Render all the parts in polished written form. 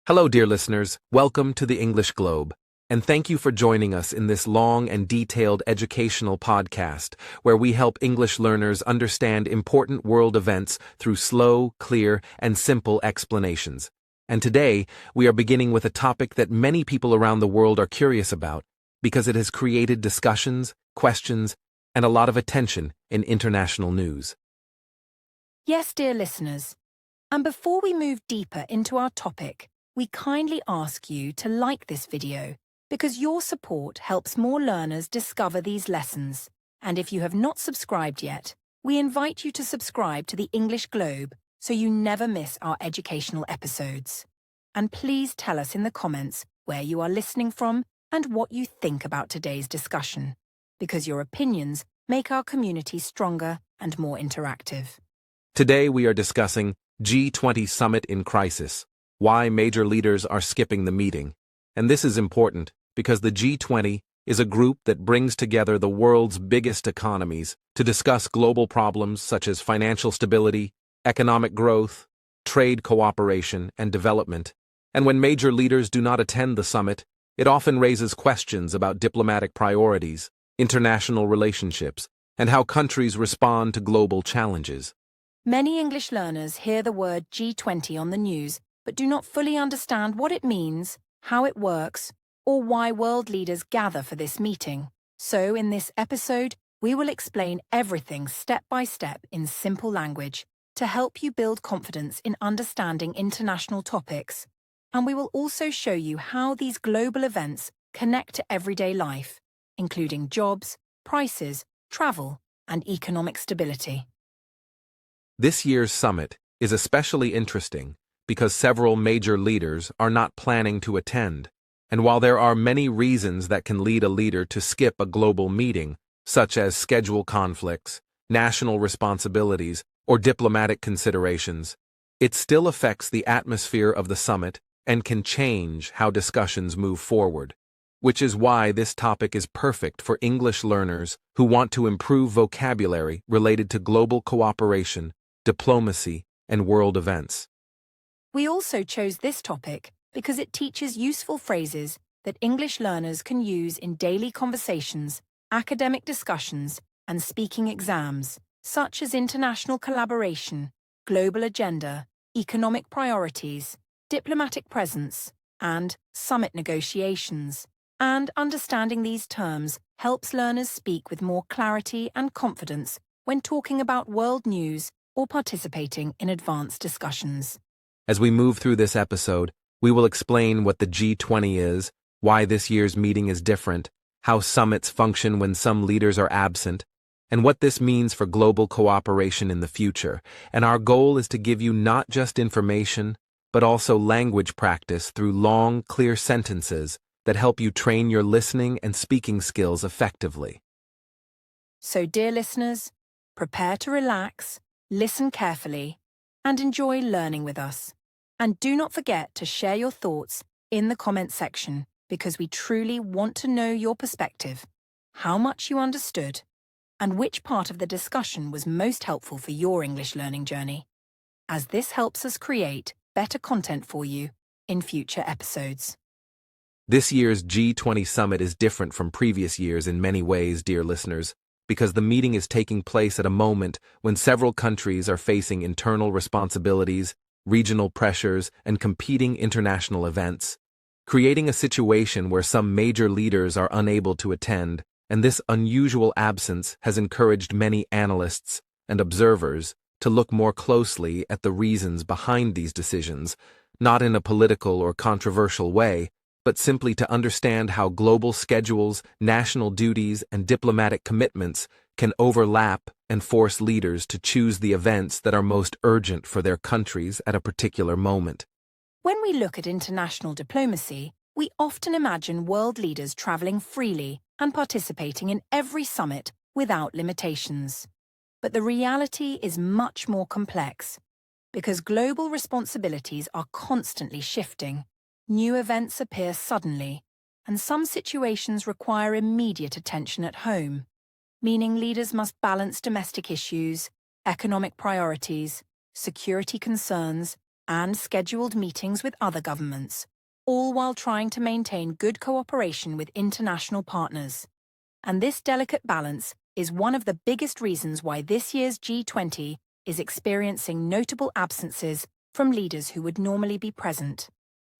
Hello, dear listeners. Welcome to the English Globe, and thank you for joining us in this long and detailed educational podcast where we help English learners understand important world events through slow, clear, and simple explanations. And today, we are beginning with a topic that many people around the world are curious about because it has created discussions, questions, and a lot of attention in international news. Yes, dear listeners. And before we move deeper into our topic, we kindly ask you to like this video because your support helps more learners discover these lessons. And if you have not subscribed yet, we invite you to subscribe to the English Globe so you never miss our educational episodes. And please tell us in the comments where you are listening from and what you think about today's discussion, because your opinions make our community stronger and more interactive. Today, we are discussing G20 Summit in Crisis. Why major leaders are skipping the meeting. And this is important because the G20 is a group that brings together the world's biggest economies to discuss global problems such as financial stability, economic growth, trade cooperation, and development. And when major leaders do not attend the summit, it often raises questions about diplomatic priorities, international relationships, and how countries respond to global challenges. Many English learners hear the word G20 on the news but do not fully understand what it means, how it works, or why world leaders gather for this meeting. So in this episode, we will explain everything step by step in simple language to help you build confidence in understanding international topics. And we will also show you how these global events connect to everyday life, including jobs, prices, travel, and economic stability. This year's summit is especially interesting because several major leaders are not planning to attend. And while there are many reasons that can lead a leader to skip a global meeting, such as schedule conflicts, national responsibilities, or diplomatic considerations, it still affects the atmosphere of the summit and can change how discussions move forward. Which is why this topic is perfect for English learners who want to improve vocabulary related to global cooperation, diplomacy, and world events. We also chose this topic because it teaches useful phrases that English learners can use in daily conversations, academic discussions, and speaking exams, such as international collaboration, global agenda, economic priorities, diplomatic presence, and summit negotiations. And understanding these terms helps learners speak with more clarity and confidence when talking about world news or participating in advanced discussions. As we move through this episode, we will explain what the G20 is, why this year's meeting is different, how summits function when some leaders are absent, and what this means for global cooperation in the future. And our goal is to give you not just information, but also language practice through long, clear sentences that help you train your listening and speaking skills effectively. So, dear listeners, prepare to relax, listen carefully, and enjoy learning with us. And do not forget to share your thoughts in the comment section because we truly want to know your perspective, how much you understood, and which part of the discussion was most helpful for your English learning journey, as this helps us create better content for you in future episodes. This year's G20 Summit is different from previous years in many ways, dear listeners, because the meeting is taking place at a moment when several countries are facing internal responsibilities, regional pressures, and competing international events, creating a situation where some major leaders are unable to attend, and this unusual absence has encouraged many analysts and observers to look more closely at the reasons behind these decisions, not in a political or controversial way, but simply to understand how global schedules, national duties, and diplomatic commitments can overlap and force leaders to choose the events that are most urgent for their countries at a particular moment. When we look at international diplomacy, we often imagine world leaders traveling freely and participating in every summit without limitations. But the reality is much more complex, because global responsibilities are constantly shifting. New events appear suddenly, and some situations require immediate attention at home, meaning leaders must balance domestic issues, economic priorities, security concerns, and scheduled meetings with other governments, all while trying to maintain good cooperation with international partners. And this delicate balance is one of the biggest reasons why this year's G20 is experiencing notable absences from leaders who would normally be present.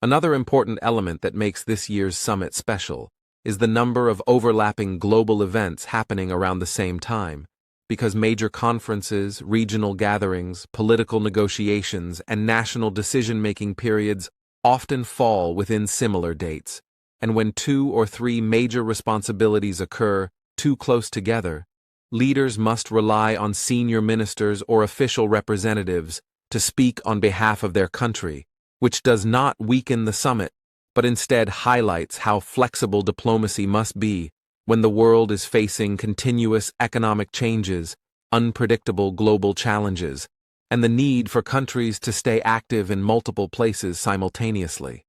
Another important element that makes this year's summit special is the number of overlapping global events happening around the same time, because major conferences, regional gatherings, political negotiations, and national decision-making periods often fall within similar dates. And when 2 or 3 major responsibilities occur too close together, leaders must rely on senior ministers or official representatives to speak on behalf of their country, which does not weaken the summit, but instead highlights how flexible diplomacy must be when the world is facing continuous economic changes, unpredictable global challenges, and the need for countries to stay active in multiple places simultaneously.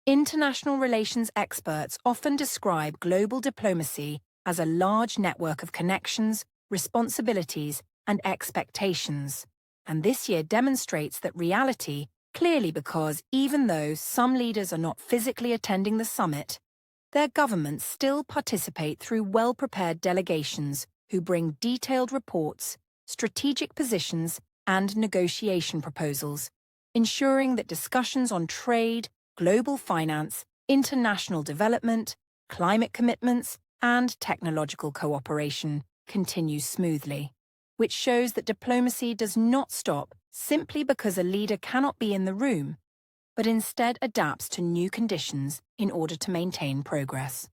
International relations experts often describe global diplomacy as a large network of connections, responsibilities, and expectations. And this year demonstrates that reality clearly, because even though some leaders are not physically attending the summit, their governments still participate through well-prepared delegations who bring detailed reports, strategic positions, and negotiation proposals, ensuring that discussions on trade, global finance, international development, climate commitments, and technological cooperation continue smoothly, which shows that diplomacy does not stop simply because a leader cannot be in the room, but instead adapts to new conditions in order to maintain progress.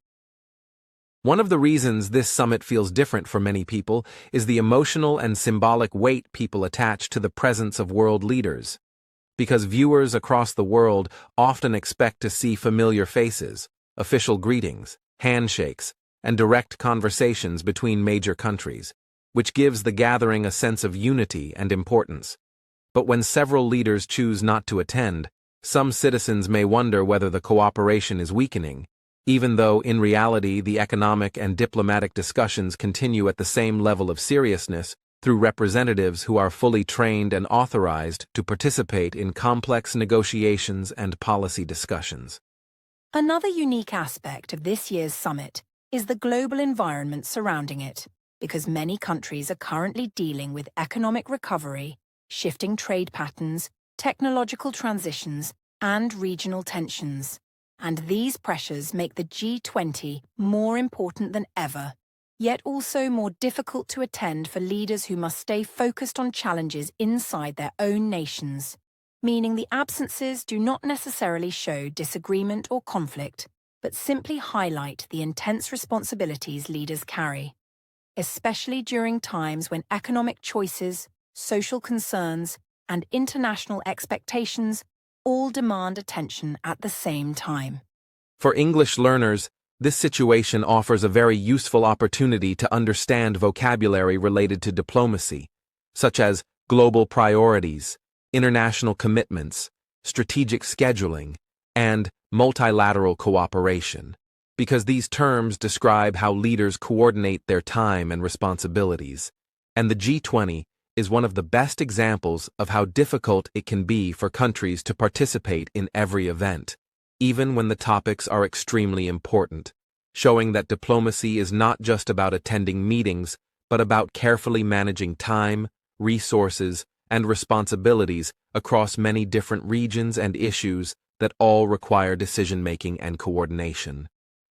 One of the reasons this summit feels different for many people is the emotional and symbolic weight people attach to the presence of world leaders. Because viewers across the world often expect to see familiar faces, official greetings, handshakes, and direct conversations between major countries, which gives the gathering a sense of unity and importance. But when several leaders choose not to attend, some citizens may wonder whether the cooperation is weakening, even though in reality the economic and diplomatic discussions continue at the same level of seriousness through representatives who are fully trained and authorized to participate in complex negotiations and policy discussions. Another unique aspect of this year's summit is the global environment surrounding it, because many countries are currently dealing with economic recovery, shifting trade patterns, technological transitions, and regional tensions. And these pressures make the G20 more important than ever, yet also more difficult to attend for leaders who must stay focused on challenges inside their own nations, meaning the absences do not necessarily show disagreement or conflict, but simply highlight the intense responsibilities leaders carry, especially during times when economic choices, social concerns, and international expectations all demand attention at the same time. For English learners, this situation offers a very useful opportunity to understand vocabulary related to diplomacy, such as global priorities, international commitments, strategic scheduling, and multilateral cooperation, because these terms describe how leaders coordinate their time and responsibilities. And the G20 is one of the best examples of how difficult it can be for countries to participate in every event, even when the topics are extremely important, showing that diplomacy is not just about attending meetings, but about carefully managing time, resources, and responsibilities across many different regions and issues that all require decision-making and coordination.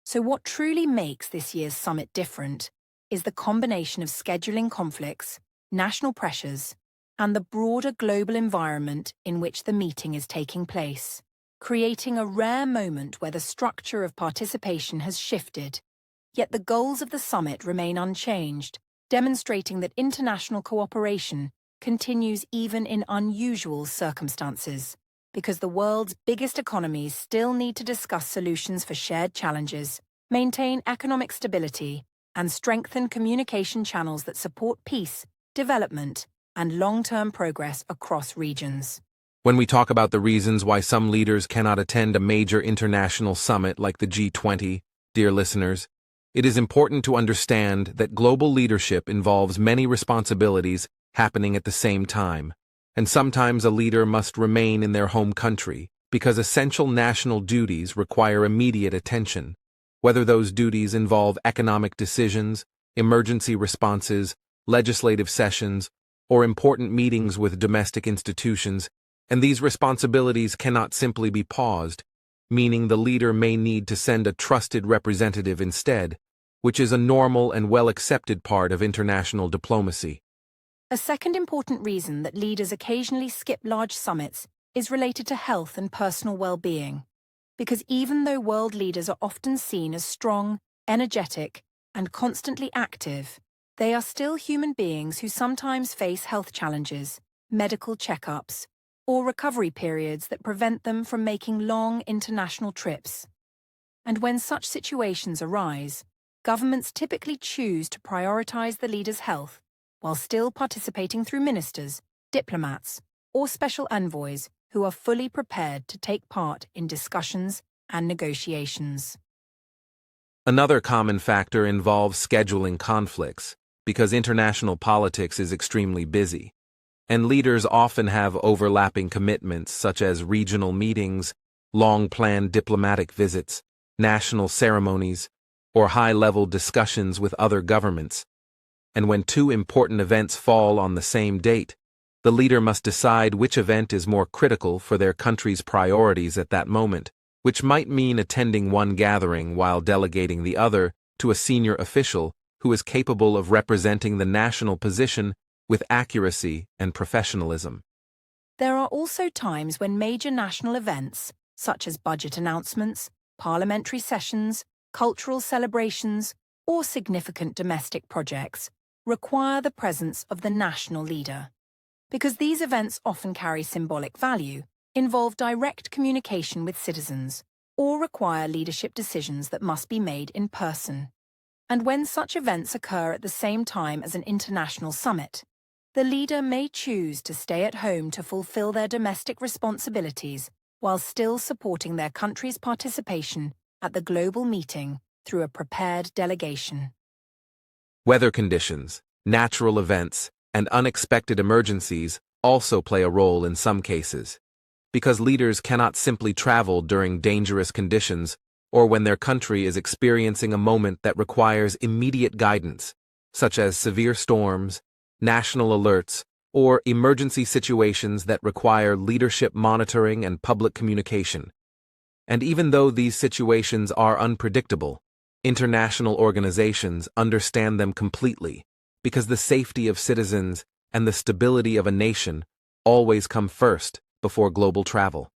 So what truly makes this year's summit different is the combination of scheduling conflicts, national pressures, and the broader global environment in which the meeting is taking place, creating a rare moment where the structure of participation has shifted, yet the goals of the summit remain unchanged, demonstrating that international cooperation continues even in unusual circumstances, because the world's biggest economies still need to discuss solutions for shared challenges, maintain economic stability, and strengthen communication channels that support peace, development, and long-term progress across regions. When we talk about the reasons why some leaders cannot attend a major international summit like the G20, dear listeners, it is important to understand that global leadership involves many responsibilities happening at the same time, and sometimes a leader must remain in their home country because essential national duties require immediate attention, whether those duties involve economic decisions, emergency responses, legislative sessions, or important meetings with domestic institutions, and these responsibilities cannot simply be paused, meaning the leader may need to send a trusted representative instead, which is a normal and well-accepted part of international diplomacy. A second important reason that leaders occasionally skip large summits is related to health and personal well-being, because even though world leaders are often seen as strong, energetic, and constantly active, they are still human beings who sometimes face health challenges, medical checkups, or recovery periods that prevent them from making long international trips. And when such situations arise, governments typically choose to prioritize the leader's health while still participating through ministers, diplomats, or special envoys who are fully prepared to take part in discussions and negotiations. Another common factor involves scheduling conflicts, because international politics is extremely busy, and leaders often have overlapping commitments such as regional meetings, long-planned diplomatic visits, national ceremonies, or high-level discussions with other governments. And when two important events fall on the same date, the leader must decide which event is more critical for their country's priorities at that moment, which might mean attending one gathering while delegating the other to a senior official who is capable of representing the national position with accuracy and professionalism. There are also times when major national events, such as budget announcements, parliamentary sessions, cultural celebrations, or significant domestic projects, require the presence of the national leader. Because these events often carry symbolic value, involve direct communication with citizens, or require leadership decisions that must be made in person. And when such events occur at the same time as an international summit, the leader may choose to stay at home to fulfill their domestic responsibilities while still supporting their country's participation at the global meeting through a prepared delegation. Weather conditions, natural events, and unexpected emergencies also play a role in some cases, because leaders cannot simply travel during dangerous conditions or when their country is experiencing a moment that requires immediate guidance, such as severe storms, national alerts, or emergency situations that require leadership monitoring and public communication. And even though these situations are unpredictable, international organizations understand them completely, because the safety of citizens and the stability of a nation always come first before global travel.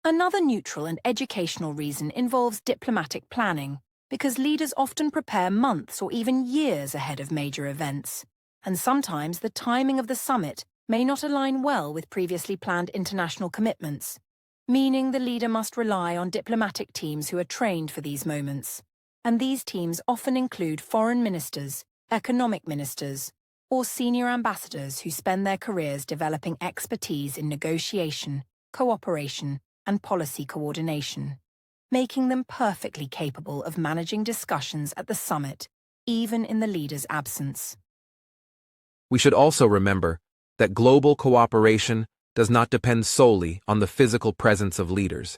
Another neutral and educational reason involves diplomatic planning, because leaders often prepare months or even years ahead of major events, and sometimes the timing of the summit may not align well with previously planned international commitments, meaning the leader must rely on diplomatic teams who are trained for these moments. And these teams often include foreign ministers, economic ministers, or senior ambassadors who spend their careers developing expertise in negotiation, cooperation, and policy coordination, making them perfectly capable of managing discussions at the summit, even in the leader's absence. We should also remember that global cooperation does not depend solely on the physical presence of leaders,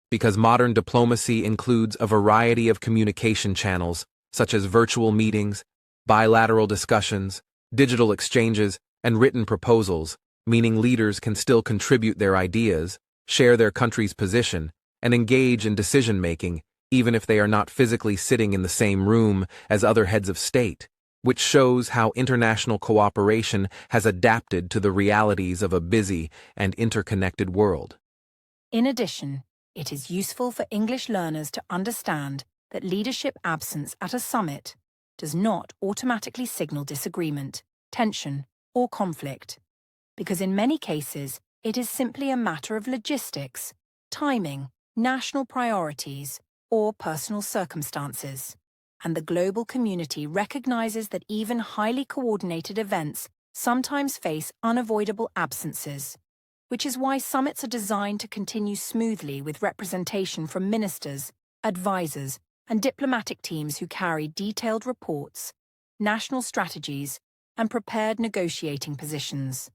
because modern diplomacy includes a variety of communication channels, such as virtual meetings, bilateral discussions, digital exchanges, and written proposals, meaning leaders can still contribute their ideas, share their country's position, and engage in decision-making, even if they are not physically sitting in the same room as other heads of state, which shows how international cooperation has adapted to the realities of a busy and interconnected world. In addition, it is useful for English learners to understand that leadership absence at a summit does not automatically signal disagreement, tension, or conflict, because in many cases it is simply a matter of logistics, timing, national priorities, or personal circumstances. And the global community recognizes that even highly coordinated events sometimes face unavoidable absences, which is why summits are designed to continue smoothly with representation from ministers, advisors, and diplomatic teams who carry detailed reports, national strategies, and prepared negotiating positions.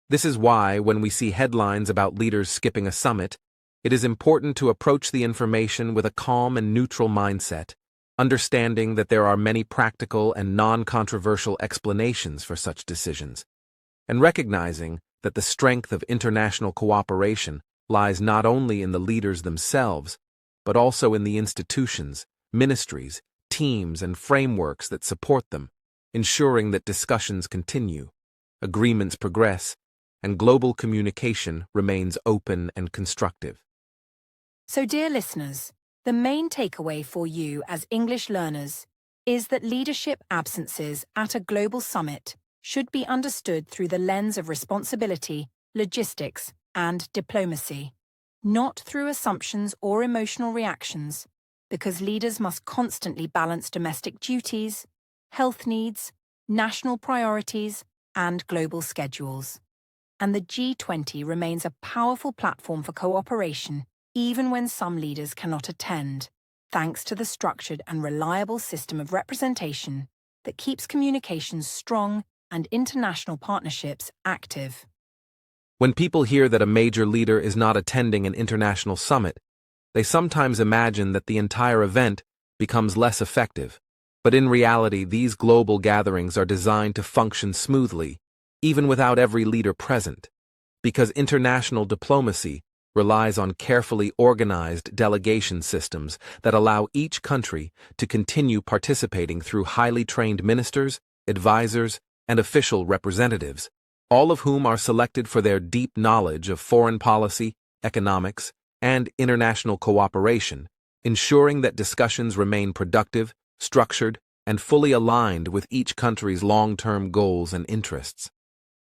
This is why, when we see headlines about leaders skipping a summit, it is important to approach the information with a calm and neutral mindset, understanding that there are many practical and non-controversial explanations for such decisions, and recognizing that the strength of international cooperation lies not only in the leaders themselves, but also in the institutions, ministries, teams, and frameworks that support them, ensuring that discussions continue, agreements progress, and global communication remains open and constructive. So, dear listeners, the main takeaway for you as English learners is that leadership absences at a global summit should be understood through the lens of responsibility, logistics, and diplomacy, not through assumptions or emotional reactions, because leaders must constantly balance domestic duties, health needs, national priorities, and global schedules. And the G20 remains a powerful platform for cooperation, even when some leaders cannot attend, thanks to the structured and reliable system of representation that keeps communications strong and international partnerships active. When people hear that a major leader is not attending an international summit, they sometimes imagine that the entire event becomes less effective. But in reality, these global gatherings are designed to function smoothly, even without every leader present, because international diplomacy relies on carefully organized delegation systems that allow each country to continue participating through highly trained ministers, advisors, and official representatives, all of whom are selected for their deep knowledge of foreign policy, economics, and international cooperation, ensuring that discussions remain productive, structured, and fully aligned with each country's long-term goals and interests.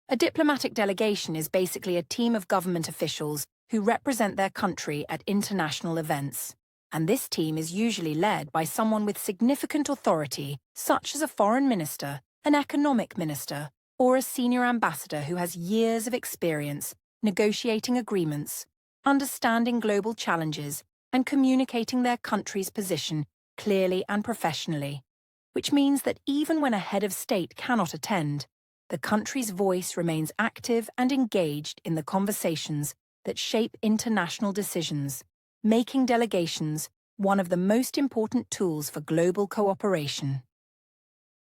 A diplomatic delegation is basically a team of government officials who represent their country at international events, and this team is usually led by someone with significant authority, such as a foreign minister, an economic minister, or a senior ambassador who has years of experience negotiating agreements, understanding global challenges, and communicating their country's position clearly and professionally, which means that even when a head of state cannot attend, the country's voice remains active and engaged in the conversations that shape international decisions, making delegations one of the most important tools for global cooperation.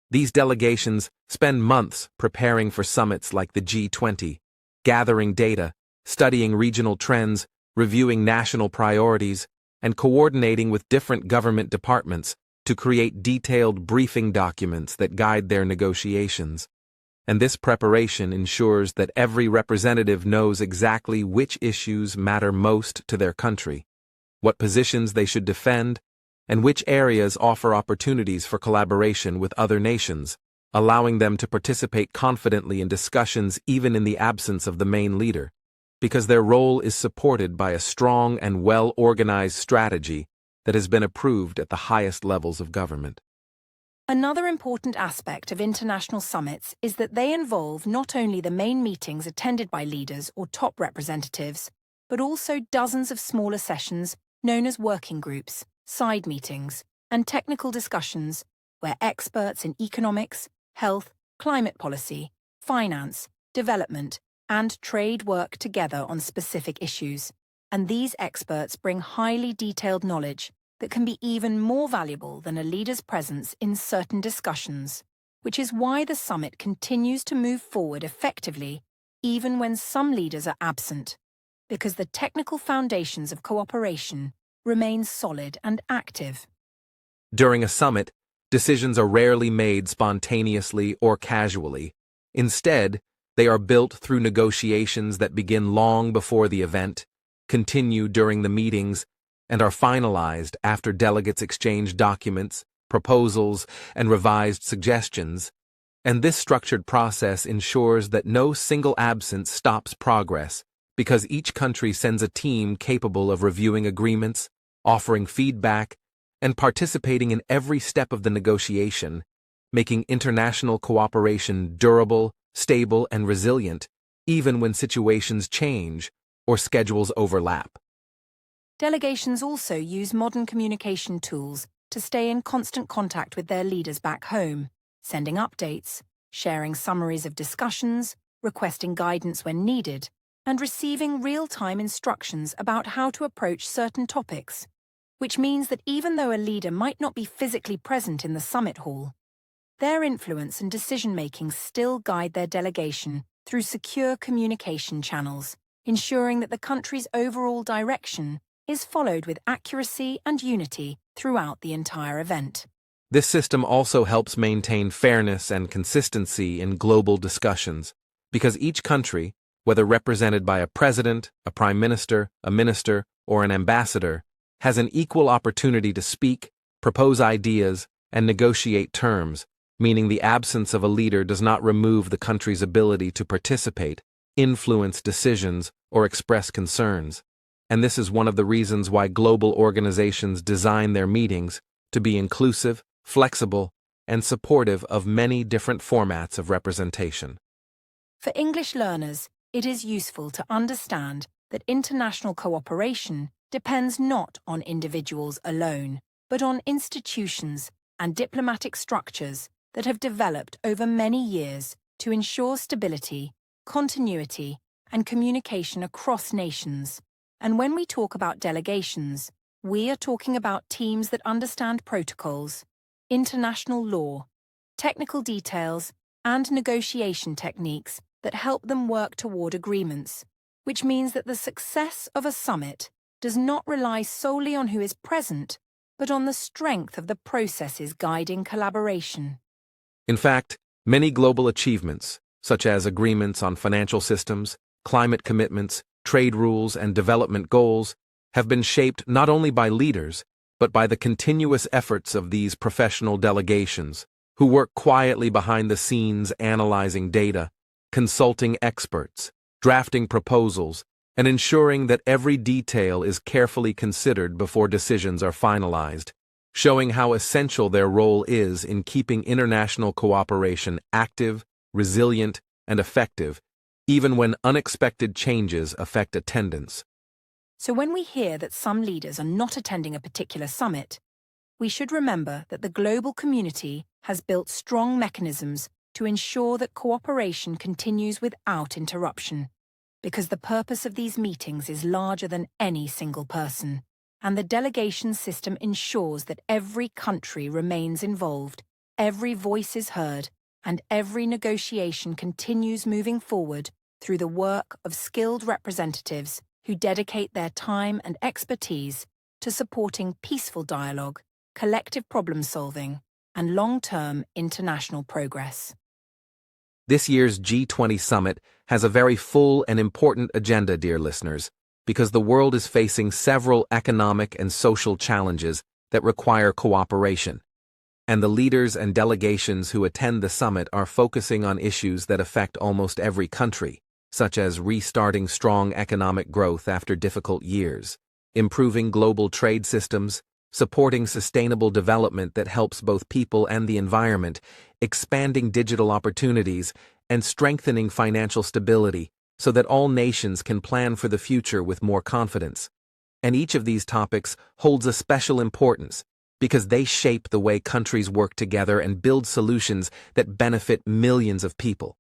These delegations spend months preparing for summits like the G20, gathering data, studying regional trends, reviewing national priorities, and coordinating with different government departments to create detailed briefing documents that guide their negotiations. And this preparation ensures that every representative knows exactly which issues matter most to their country, what positions they should defend, and which areas offer opportunities for collaboration with other nations, allowing them to participate confidently in discussions even in the absence of the main leader, because their role is supported by a strong and well-organized strategy that has been approved at the highest levels of government. Another important aspect of international summits is that they involve not only the main meetings attended by leaders or top representatives, but also dozens of smaller sessions known as working groups, side meetings, and technical discussions where experts in economics, health, climate policy, finance, development, and trade work together on specific issues. And these experts bring highly detailed knowledge that can be even more valuable than a leader's presence in certain discussions, which is why the summit continues to move forward effectively even when some leaders are absent, because the technical foundations of cooperation remain solid and active. During a summit, decisions are rarely made spontaneously or casually. Instead, they are built through negotiations that begin long before the event, continue during the meetings, and are finalized after delegates exchange documents, proposals, and revised suggestions. And this structured process ensures that no single absence stops progress, because each country sends a team capable of reviewing agreements, offering feedback, and participating in every step of the negotiation, making international cooperation durable, stable, and resilient, even when situations change or schedules overlap. Delegations also use modern communication tools to stay in constant contact with their leaders back home, sending updates, sharing summaries of discussions, requesting guidance when needed, and receiving real-time instructions about how to approach certain topics, which means that even though a leader might not be physically present in the summit hall, their influence and decision-making still guide their delegation through secure communication channels, ensuring that the country's overall direction is followed with accuracy and unity throughout the entire event. This system also helps maintain fairness and consistency in global discussions, because each country, whether represented by a president, a prime minister, a minister, or an ambassador, has an equal opportunity to speak, propose ideas, and negotiate terms, meaning the absence of a leader does not remove the country's ability to participate, influence decisions, or express concerns. And this is one of the reasons why global organizations design their meetings to be inclusive, flexible, and supportive of many different formats of representation. For English learners, it is useful to understand that international cooperation depends not on individuals alone, but on institutions and diplomatic structures that have developed over many years to ensure stability, continuity, and communication across nations. And when we talk about delegations, we are talking about teams that understand protocols, international law, technical details, and negotiation techniques that help them work toward agreements, which means that the success of a summit does not rely solely on who is present, but on the strength of the processes guiding collaboration. In fact, many global achievements, such as agreements on financial systems, climate commitments, trade rules, and development goals, have been shaped not only by leaders, but by the continuous efforts of these professional delegations, who work quietly behind the scenes analyzing data, consulting experts, drafting proposals, and ensuring that every detail is carefully considered before decisions are finalized, showing how essential their role is in keeping international cooperation active, resilient, and effective, even when unexpected changes affect attendance. So when we hear that some leaders are not attending a particular summit, we should remember that the global community has built strong mechanisms to ensure that cooperation continues without interruption, because the purpose of these meetings is larger than any single person, and the delegation system ensures that every country remains involved, every voice is heard, and every negotiation continues moving forward through the work of skilled representatives who dedicate their time and expertise to supporting peaceful dialogue, collective problem-solving, and long-term international progress. This year's G20 Summit has a very full and important agenda, dear listeners, because the world is facing several economic and social challenges that require cooperation. And the leaders and delegations who attend the summit are focusing on issues that affect almost every country, such as restarting strong economic growth after difficult years, improving global trade systems, supporting sustainable development that helps both people and the environment, expanding digital opportunities, and strengthening financial stability so that all nations can plan for the future with more confidence. And each of these topics holds a special importance because they shape the way countries work together and build solutions that benefit millions of people.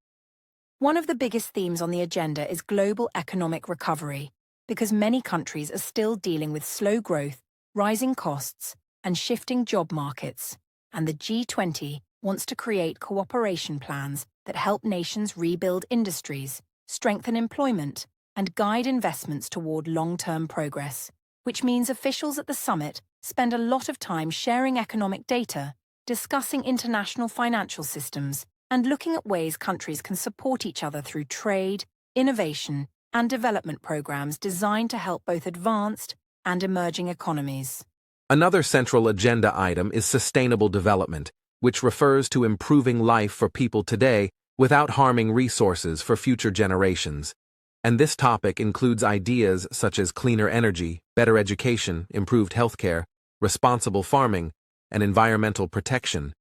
One of the biggest themes on the agenda is global economic recovery, because many countries are still dealing with slow growth, rising costs, and shifting job markets, and the G20 wants to create cooperation plans that help nations rebuild industries, strengthen employment, and guide investments toward long-term progress, which means officials at the summit spend a lot of time sharing economic data, discussing international financial systems, and looking at ways countries can support each other through trade, innovation, and development programs designed to help both advanced and emerging economies. Another central agenda item is sustainable development, which refers to improving life for people today without harming resources for future generations. And this topic includes ideas such as cleaner energy, better education, improved healthcare, responsible farming, and environmental protection.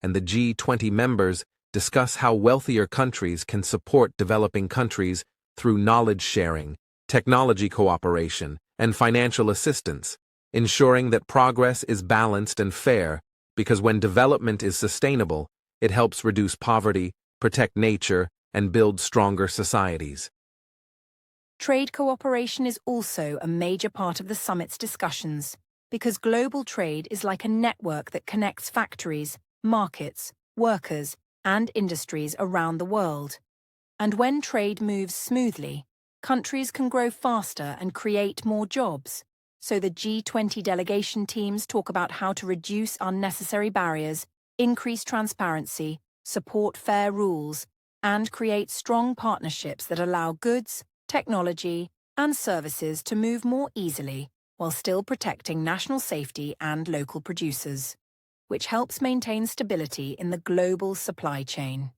And the G20 members discuss how wealthier countries can support developing countries through knowledge sharing, technology cooperation, and financial assistance, ensuring that progress is balanced and fair, because when development is sustainable, it helps reduce poverty, protect nature, and build stronger societies. Trade cooperation is also a major part of the summit's discussions, because global trade is like a network that connects factories, markets, workers, and industries around the world. And when trade moves smoothly, countries can grow faster and create more jobs. So the G20 delegation teams talk about how to reduce unnecessary barriers, increase transparency, support fair rules, and create strong partnerships that allow goods, technology, and services to move more easily while still protecting national safety and local producers, which helps maintain stability in the global supply chain.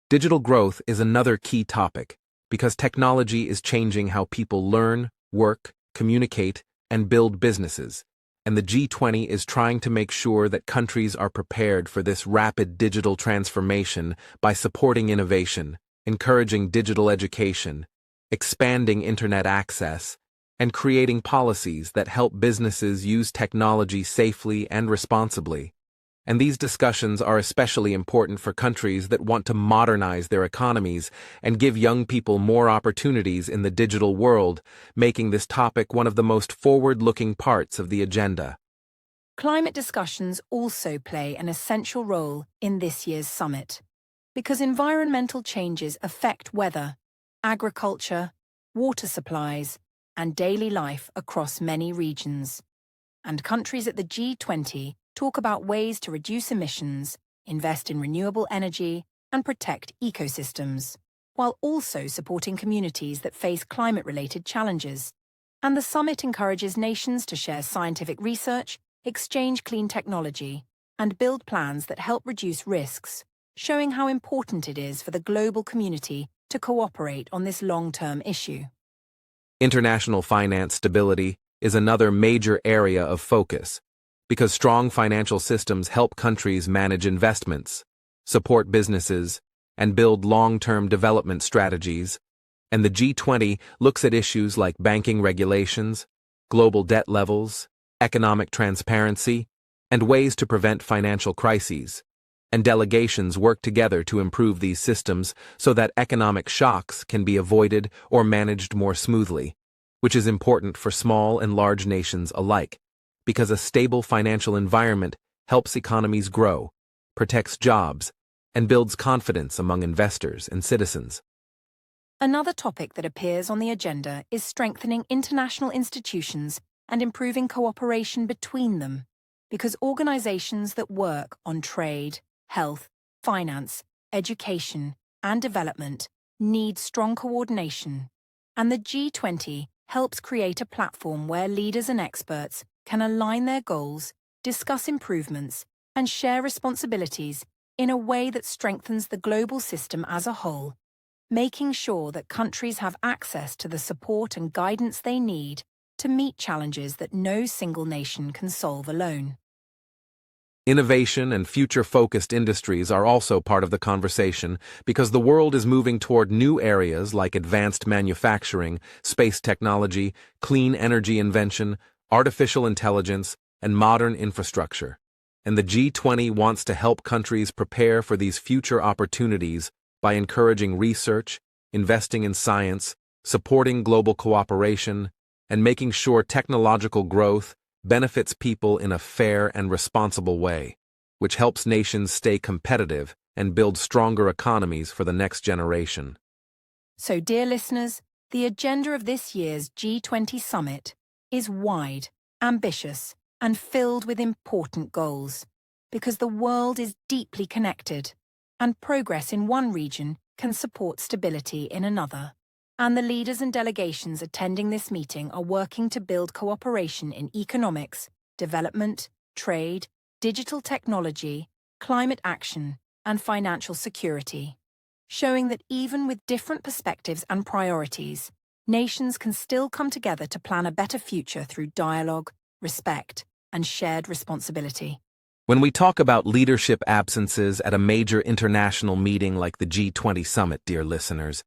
Digital growth is another key topic because technology is changing how people learn, work, communicate, and build businesses, and the G20 is trying to make sure that countries are prepared for this rapid digital transformation by supporting innovation, encouraging digital education, expanding internet access, and creating policies that help businesses use technology safely and responsibly. And these discussions are especially important for countries that want to modernize their economies and give young people more opportunities in the digital world, making this topic one of the most forward-looking parts of the agenda. Climate discussions also play an essential role in this year's summit, because environmental changes affect weather, agriculture, water supplies, and daily life across many regions. And countries at the G20 talk about ways to reduce emissions, invest in renewable energy, and protect ecosystems, while also supporting communities that face climate-related challenges. And the summit encourages nations to share scientific research, exchange clean technology, and build plans that help reduce risks, showing how important it is for the global community to cooperate on this long-term issue. International finance stability is another major area of focus, because strong financial systems help countries manage investments, support businesses, and build long-term development strategies, and the G20 looks at issues like banking regulations, global debt levels, economic transparency, and ways to prevent financial crises, and delegations work together to improve these systems so that economic shocks can be avoided or managed more smoothly, which is important for small and large nations alike, because a stable financial environment helps economies grow, protects jobs, and builds confidence among investors and citizens. Another topic that appears on the agenda is strengthening international institutions and improving cooperation between them, because organizations that work on trade, health, finance, education, and development need strong coordination, and the G20 helps create a platform where leaders and experts can align their goals, discuss improvements, and share responsibilities in a way that strengthens the global system as a whole, making sure that countries have access to the support and guidance they need to meet challenges that no single nation can solve alone. Innovation and future-focused industries are also part of the conversation because the world is moving toward new areas like advanced manufacturing, space technology, clean energy invention, artificial intelligence, and modern infrastructure. And the G20 wants to help countries prepare for these future opportunities by encouraging research, investing in science, supporting global cooperation, and making sure technological growth benefits people in a fair and responsible way, which helps nations stay competitive and build stronger economies for the next generation. So, dear listeners, the agenda of this year's G20 Summit is wide, ambitious, and filled with important goals, because the world is deeply connected, and progress in one region can support stability in another. And the leaders and delegations attending this meeting are working to build cooperation in economics, development, trade, digital technology, climate action, and financial security, showing that even with different perspectives and priorities, nations can still come together to plan a better future through dialogue, respect, and shared responsibility. When we talk about leadership absences at a major international meeting like the G20 Summit, dear listeners,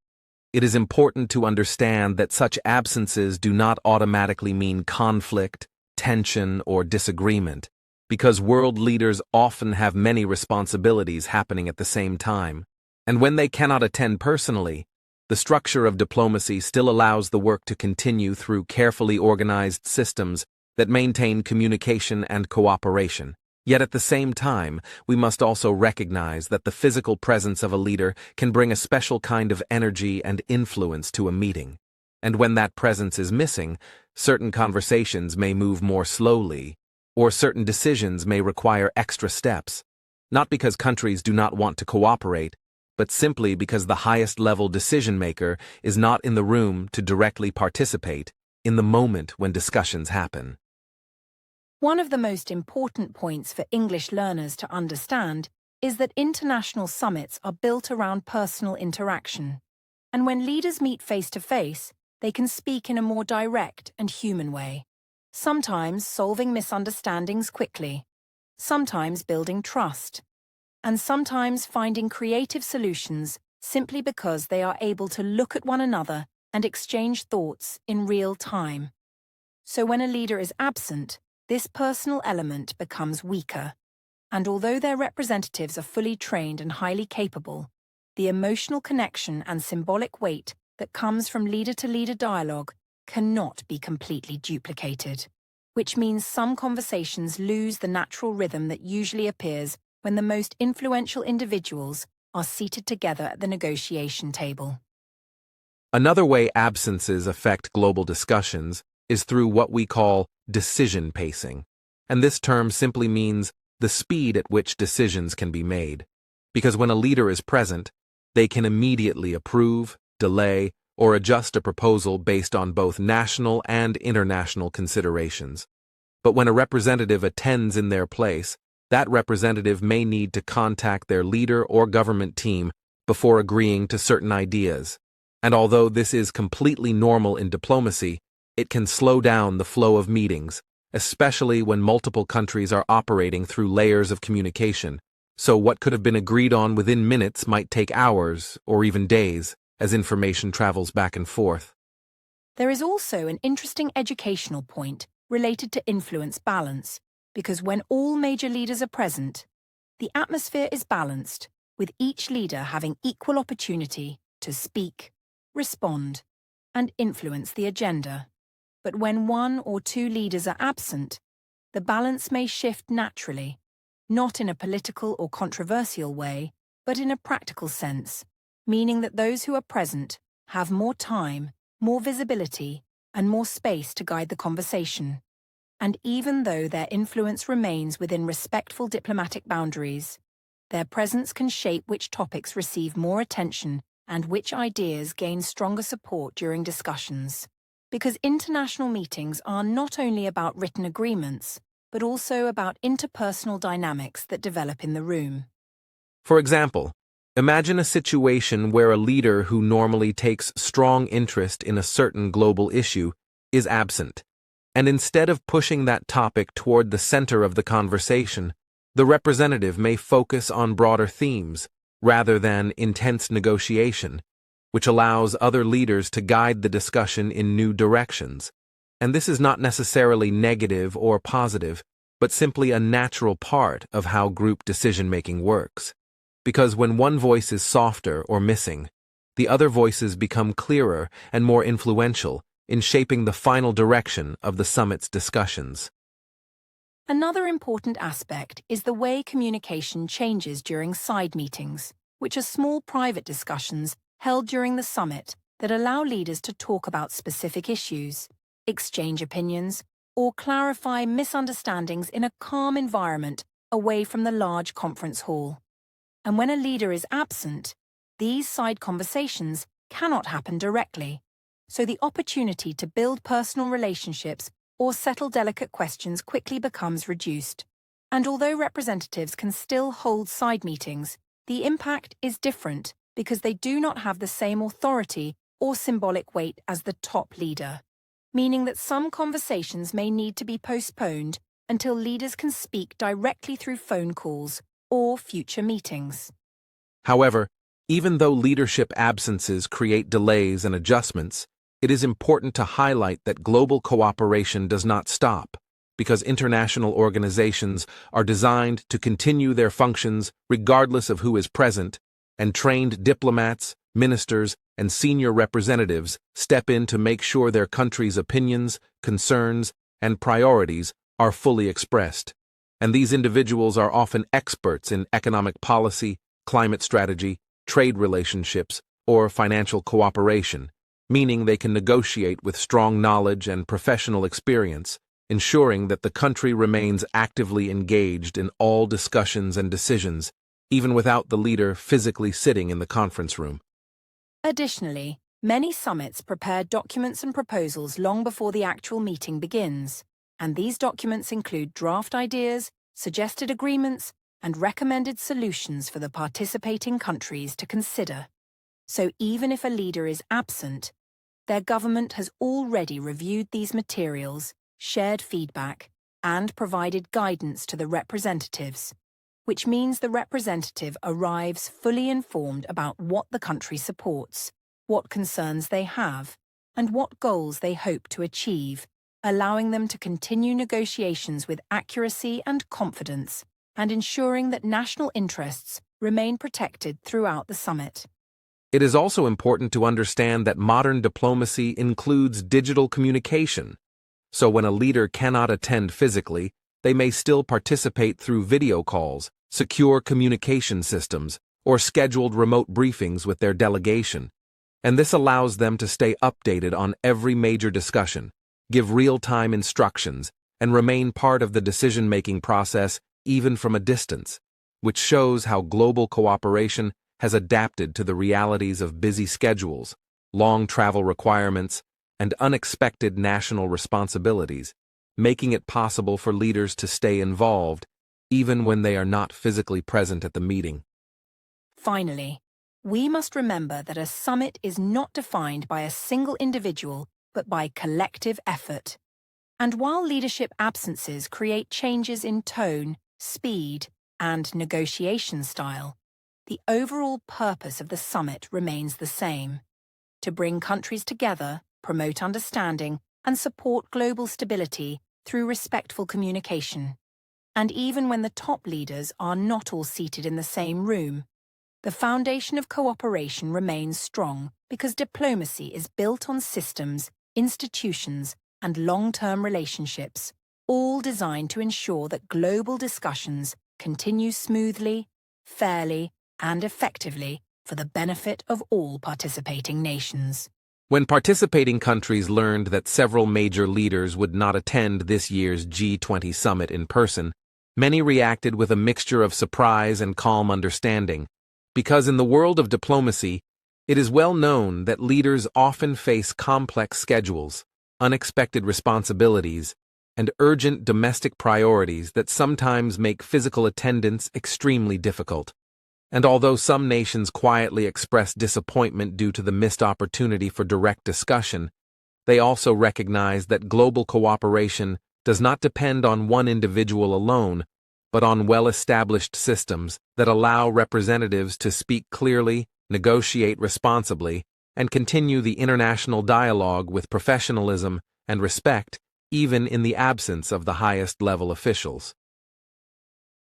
it is important to understand that such absences do not automatically mean conflict, tension, or disagreement, because world leaders often have many responsibilities happening at the same time. And when they cannot attend personally, the structure of diplomacy still allows the work to continue through carefully organized systems that maintain communication and cooperation. Yet at the same time, we must also recognize that the physical presence of a leader can bring a special kind of energy and influence to a meeting. And when that presence is missing, certain conversations may move more slowly, or certain decisions may require extra steps, not because countries do not want to cooperate, but simply because the highest-level decision-maker is not in the room to directly participate in the moment when discussions happen. One of the most important points for English learners to understand is that international summits are built around personal interaction. And when leaders meet face-to-face, they can speak in a more direct and human way, sometimes solving misunderstandings quickly, sometimes building trust, and sometimes finding creative solutions simply because they are able to look at one another and exchange thoughts in real time. So when a leader is absent, this personal element becomes weaker, and although their representatives are fully trained and highly capable, the emotional connection and symbolic weight that comes from leader-to-leader dialogue cannot be completely duplicated, which means some conversations lose the natural rhythm that usually appears when the most influential individuals are seated together at the negotiation table. Another way absences affect global discussions is through what we call decision pacing, and this term simply means the speed at which decisions can be made, because when a leader is present, they can immediately approve, delay, or adjust a proposal based on both national and international considerations. But when a representative attends in their place, that representative may need to contact their leader or government team before agreeing to certain ideas. And although this is completely normal in diplomacy, it can slow down the flow of meetings, especially when multiple countries are operating through layers of communication. So what could have been agreed on within minutes might take hours or even days as information travels back and forth. There is also an interesting educational point related to influence balance, because when all major leaders are present, the atmosphere is balanced, with each leader having equal opportunity to speak, respond, and influence the agenda. But when one or two leaders are absent, the balance may shift naturally, not in a political or controversial way, but in a practical sense, meaning that those who are present have more time, more visibility, and more space to guide the conversation. And even though their influence remains within respectful diplomatic boundaries, their presence can shape which topics receive more attention and which ideas gain stronger support during discussions. Because international meetings are not only about written agreements, but also about interpersonal dynamics that develop in the room. For example, imagine a situation where a leader who normally takes strong interest in a certain global issue is absent, and instead of pushing that topic toward the center of the conversation, the representative may focus on broader themes rather than intense negotiation, which allows other leaders to guide the discussion in new directions. And this is not necessarily negative or positive, but simply a natural part of how group decision-making works. Because when one voice is softer or missing, the other voices become clearer and more influential in shaping the final direction of the summit's discussions. Another important aspect is the way communication changes during side meetings, which are small private discussions held during the summit that allow leaders to talk about specific issues, exchange opinions, or clarify misunderstandings in a calm environment away from the large conference hall. And when a leader is absent, these side conversations cannot happen directly, so the opportunity to build personal relationships or settle delicate questions quickly becomes reduced. And although representatives can still hold side meetings, the impact is different because they do not have the same authority or symbolic weight as the top leader, meaning that some conversations may need to be postponed until leaders can speak directly through phone calls or future meetings. However, even though leadership absences create delays and adjustments, it is important to highlight that global cooperation does not stop, because international organizations are designed to continue their functions regardless of who is present and trained diplomats, ministers, and senior representatives step in to make sure their country's opinions, concerns, and priorities are fully expressed. And these individuals are often experts in economic policy, climate strategy, trade relationships, or financial cooperation, meaning they can negotiate with strong knowledge and professional experience, ensuring that the country remains actively engaged in all discussions and decisions, even without the leader physically sitting in the conference room. Additionally, many summits prepare documents and proposals long before the actual meeting begins, and these documents include draft ideas, suggested agreements, and recommended solutions for the participating countries to consider. So even if a leader is absent, their government has already reviewed these materials, shared feedback, and provided guidance to the representatives, which means the representative arrives fully informed about what the country supports, what concerns they have, and what goals they hope to achieve, allowing them to continue negotiations with accuracy and confidence, and ensuring that national interests remain protected throughout the summit. It is also important to understand that modern diplomacy includes digital communication. So when a leader cannot attend physically, they may still participate through video calls, secure communication systems, or scheduled remote briefings with their delegation. And this allows them to stay updated on every major discussion, give real-time instructions, and remain part of the decision-making process even from a distance, which shows how global cooperation has adapted to the realities of busy schedules, long travel requirements, and unexpected national responsibilities, making it possible for leaders to stay involved even when they are not physically present at the meeting. Finally, we must remember that a summit is not defined by a single individual, but by collective effort. And while leadership absences create changes in tone, speed, and negotiation style, the overall purpose of the summit remains the same: to bring countries together, promote understanding, and support global stability through respectful communication. And even when the top leaders are not all seated in the same room, the foundation of cooperation remains strong because diplomacy is built on systems, institutions, and long-term relationships, all designed to ensure that global discussions continue smoothly, fairly, and effectively for the benefit of all participating nations. When participating countries learned that several major leaders would not attend this year's G20 Summit in person, many reacted with a mixture of surprise and calm understanding, because in the world of diplomacy, it is well known that leaders often face complex schedules, unexpected responsibilities, and urgent domestic priorities that sometimes make physical attendance extremely difficult. And although some nations quietly express disappointment due to the missed opportunity for direct discussion, they also recognize that global cooperation does not depend on one individual alone, but on well-established systems that allow representatives to speak clearly, negotiate responsibly, and continue the international dialogue with professionalism and respect, even in the absence of the highest-level officials.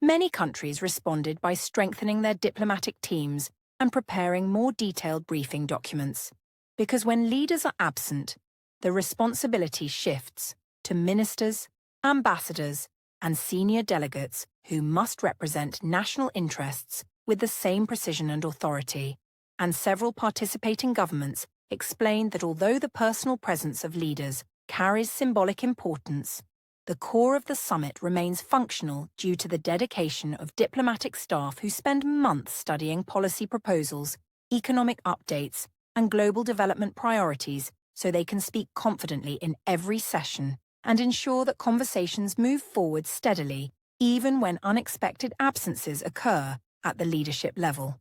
Many countries responded by strengthening their diplomatic teams and preparing more detailed briefing documents, because when leaders are absent, the responsibility shifts to ministers, ambassadors, and senior delegates who must represent national interests with the same precision and authority. And several participating governments explained that although the personal presence of leaders carries symbolic importance, the core of the summit remains functional due to the dedication of diplomatic staff who spend months studying policy proposals, economic updates, and global development priorities so they can speak confidently in every session and ensure that conversations move forward steadily, even when unexpected absences occur at the leadership level.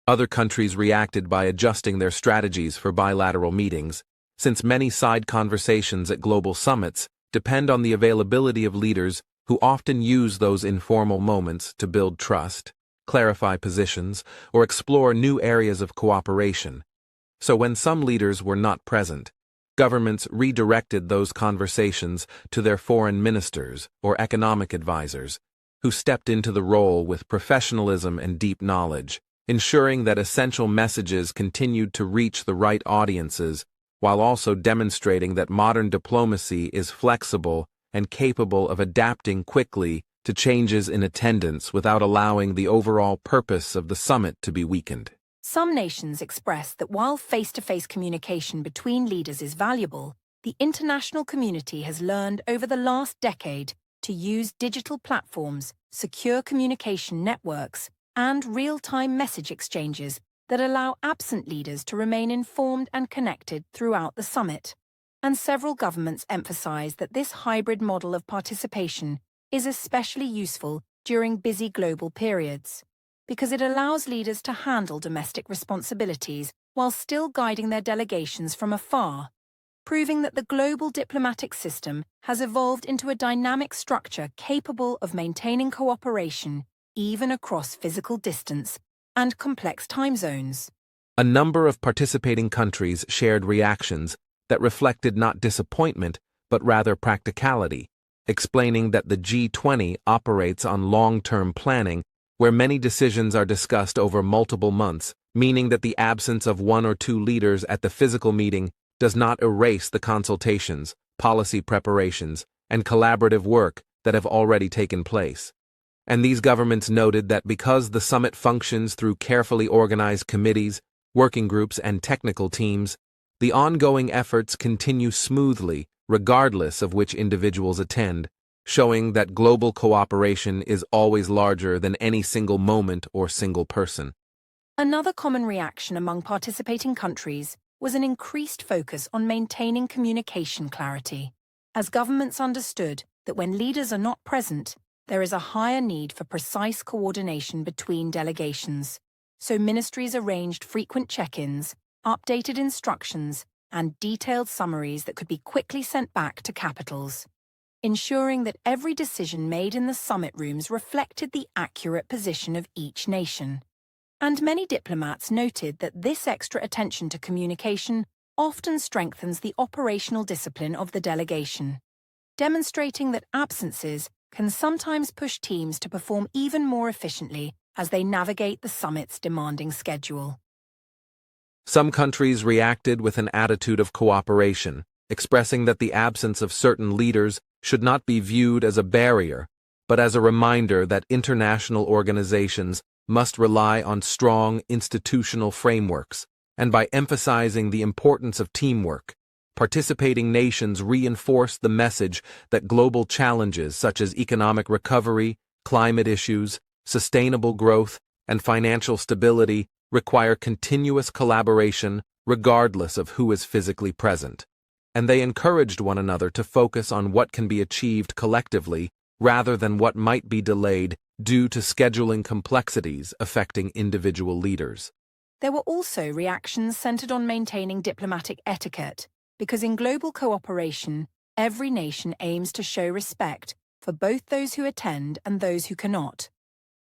Other countries reacted by adjusting their strategies for bilateral meetings, since many side conversations at global summits depend on the availability of leaders who often use those informal moments to build trust, clarify positions, or explore new areas of cooperation. So when some leaders were not present, governments redirected those conversations to their foreign ministers or economic advisors, who stepped into the role with professionalism and deep knowledge, ensuring that essential messages continued to reach the right audiences, while also demonstrating that modern diplomacy is flexible and capable of adapting quickly to changes in attendance without allowing the overall purpose of the summit to be weakened. Some nations express that while face-to-face communication between leaders is valuable, the international community has learned over the last decade to use digital platforms, secure communication networks, and real-time message exchanges that allow absent leaders to remain informed and connected throughout the summit. And several governments emphasize that this hybrid model of participation is especially useful during busy global periods, because it allows leaders to handle domestic responsibilities while still guiding their delegations from afar, proving that the global diplomatic system has evolved into a dynamic structure capable of maintaining cooperation even across physical distance and complex time zones. A number of participating countries shared reactions that reflected not disappointment but rather practicality, explaining that the G20 operates on long-term planning where many decisions are discussed over multiple months, meaning that the absence of one or two leaders at the physical meeting does not erase the consultations, policy preparations, and collaborative work that have already taken place. And these governments noted that because the summit functions through carefully organized committees, working groups, and technical teams, the ongoing efforts continue smoothly regardless of which individuals attend, showing that global cooperation is always larger than any single moment or single person. Another common reaction among participating countries was an increased focus on maintaining communication clarity, as governments understood that when leaders are not present, there is a higher need for precise coordination between delegations. So ministries arranged frequent check-ins, updated instructions, and detailed summaries that could be quickly sent back to capitals, ensuring that every decision made in the summit rooms reflected the accurate position of each nation. And many diplomats noted that this extra attention to communication often strengthens the operational discipline of the delegation, demonstrating that absences can sometimes push teams to perform even more efficiently as they navigate the summit's demanding schedule. Some countries reacted with an attitude of cooperation, expressing that the absence of certain leaders should not be viewed as a barrier, but as a reminder that international organizations must rely on strong institutional frameworks, and by emphasizing the importance of teamwork, participating nations reinforce the message that global challenges such as economic recovery, climate issues, sustainable growth, and financial stability require continuous collaboration regardless of who is physically present. And they encouraged one another to focus on what can be achieved collectively rather than what might be delayed due to scheduling complexities affecting individual leaders. There were also reactions centered on maintaining diplomatic etiquette, because in global cooperation, every nation aims to show respect for both those who attend and those who cannot.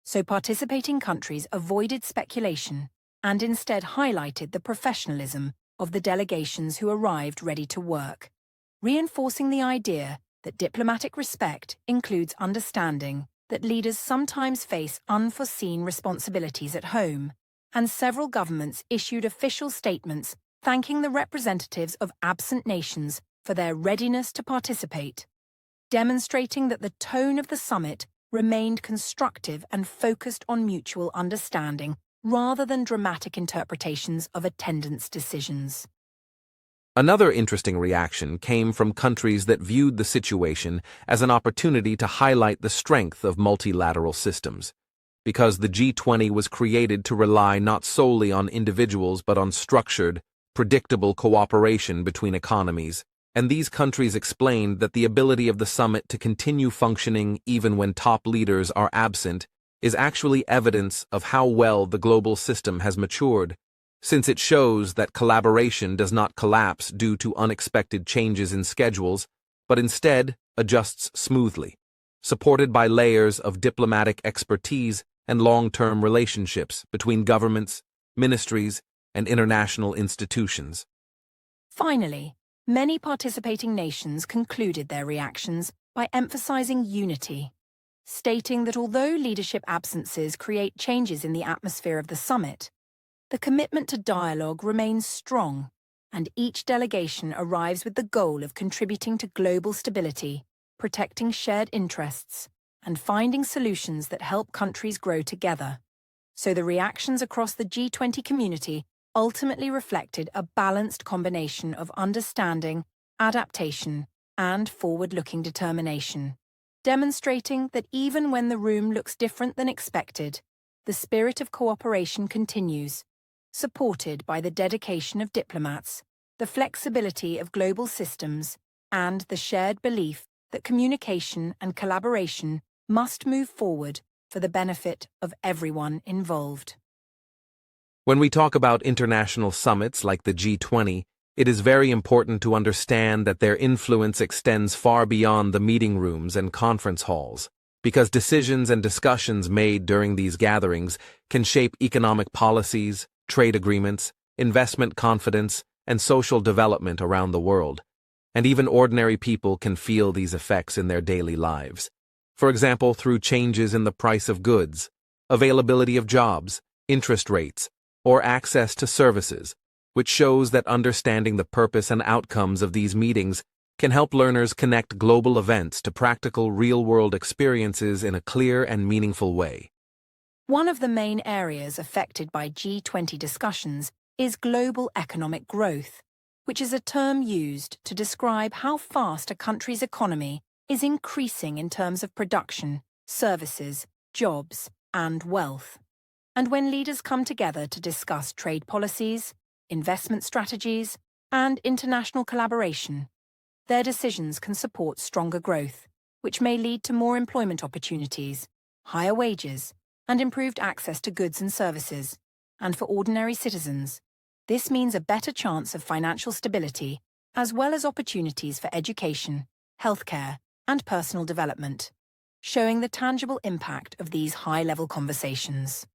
So participating countries avoided speculation and instead highlighted the professionalism of the delegations who arrived ready to work, reinforcing the idea that diplomatic respect includes understanding that leaders sometimes face unforeseen responsibilities at home, and several governments issued official statements thanking the representatives of absent nations for their readiness to participate, demonstrating that the tone of the summit remained constructive and focused on mutual understanding rather than dramatic interpretations of attendance decisions. Another interesting reaction came from countries that viewed the situation as an opportunity to highlight the strength of multilateral systems, because the G20 was created to rely not solely on individuals but on structured, predictable cooperation between economies, and these countries explained that the ability of the summit to continue functioning even when top leaders are absent is actually evidence of how well the global system has matured, since it shows that collaboration does not collapse due to unexpected changes in schedules, but instead adjusts smoothly, supported by layers of diplomatic expertise and long-term relationships between governments, ministries, and international institutions. Finally, many participating nations concluded their reactions by emphasizing unity, stating that although leadership absences create changes in the atmosphere of the summit, the commitment to dialogue remains strong, and each delegation arrives with the goal of contributing to global stability, protecting shared interests, and finding solutions that help countries grow together. So the reactions across the G20 community ultimately reflected a balanced combination of understanding, adaptation, and forward-looking determination, demonstrating that even when the room looks different than expected, the spirit of cooperation continues, supported by the dedication of diplomats, the flexibility of global systems, and the shared belief that communication and collaboration must move forward for the benefit of everyone involved. When we talk about international summits like the G20, it is very important to understand that their influence extends far beyond the meeting rooms and conference halls, because decisions and discussions made during these gatherings can shape economic policies, trade agreements, investment confidence, and social development around the world. And even ordinary people can feel these effects in their daily lives. For example, through changes in the price of goods, availability of jobs, interest rates, or access to services, which shows that understanding the purpose and outcomes of these meetings can help learners connect global events to practical real-world experiences in a clear and meaningful way. One of the main areas affected by G20 discussions is global economic growth, which is a term used to describe how fast a country's economy is increasing in terms of production, services, jobs, and wealth. And when leaders come together to discuss trade policies, investment strategies, and international collaboration, their decisions can support stronger growth, which may lead to more employment opportunities, higher wages, and improved access to goods and services. And for ordinary citizens, this means a better chance of financial stability, as well as opportunities for education, healthcare, and personal development, showing the tangible impact of these high-level conversations.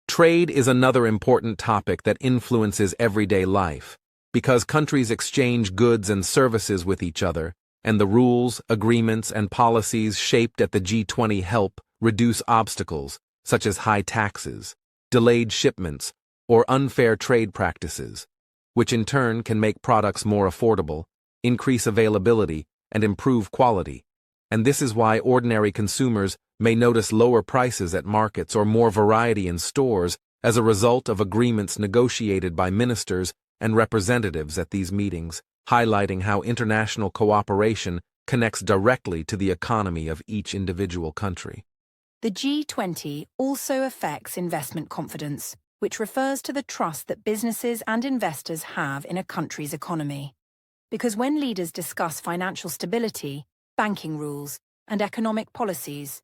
Trade is another important topic that influences everyday life, because countries exchange goods and services with each other, and the rules, agreements, and policies shaped at the G20 help reduce obstacles, such as high taxes, delayed shipments, or unfair trade practices, which in turn can make products more affordable, increase availability, and improve quality. And this is why ordinary consumers may notice lower prices at markets or more variety in stores as a result of agreements negotiated by ministers and representatives at these meetings, highlighting how international cooperation connects directly to the economy of each individual country. The G20 also affects investment confidence, which refers to the trust that businesses and investors have in a country's economy. Because when leaders discuss financial stability, banking rules, and economic policies,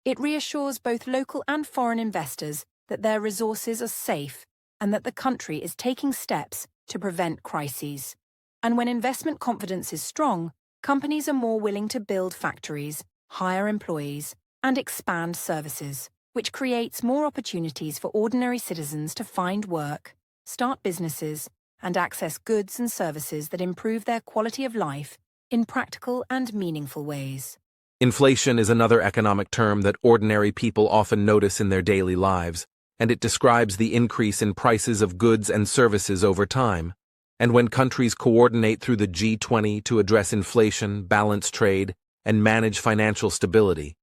it reassures both local and foreign investors that their resources are safe and that the country is taking steps to prevent crises. And when investment confidence is strong, companies are more willing to build factories, hire employees, and expand services, which creates more opportunities for ordinary citizens to find work, start businesses, and access goods and services that improve their quality of life in practical and meaningful ways. Inflation is another economic term that ordinary people often notice in their daily lives, and it describes the increase in prices of goods and services over time. And when countries coordinate through the G20 to address inflation, balance trade, and manage financial stability,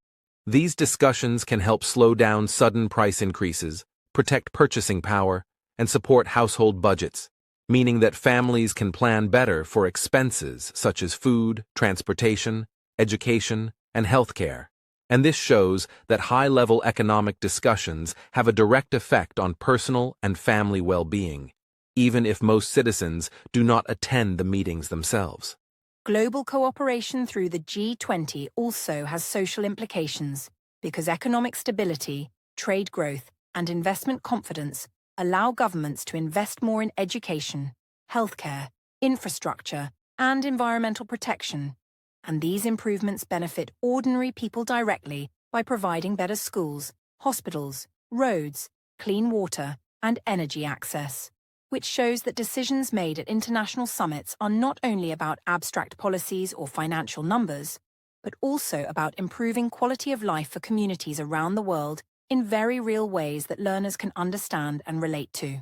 these discussions can help slow down sudden price increases, protect purchasing power, and support household budgets, meaning that families can plan better for expenses such as food, transportation, education, and healthcare. And this shows that high-level economic discussions have a direct effect on personal and family well-being, even if most citizens do not attend the meetings themselves. Global cooperation through the G20 also has social implications, because economic stability, trade growth, and investment confidence allow governments to invest more in education, healthcare, infrastructure, and environmental protection. And these improvements benefit ordinary people directly by providing better schools, hospitals, roads, clean water, and energy access, which shows that decisions made at international summits are not only about abstract policies or financial numbers, but also about improving quality of life for communities around the world in very real ways that learners can understand and relate to.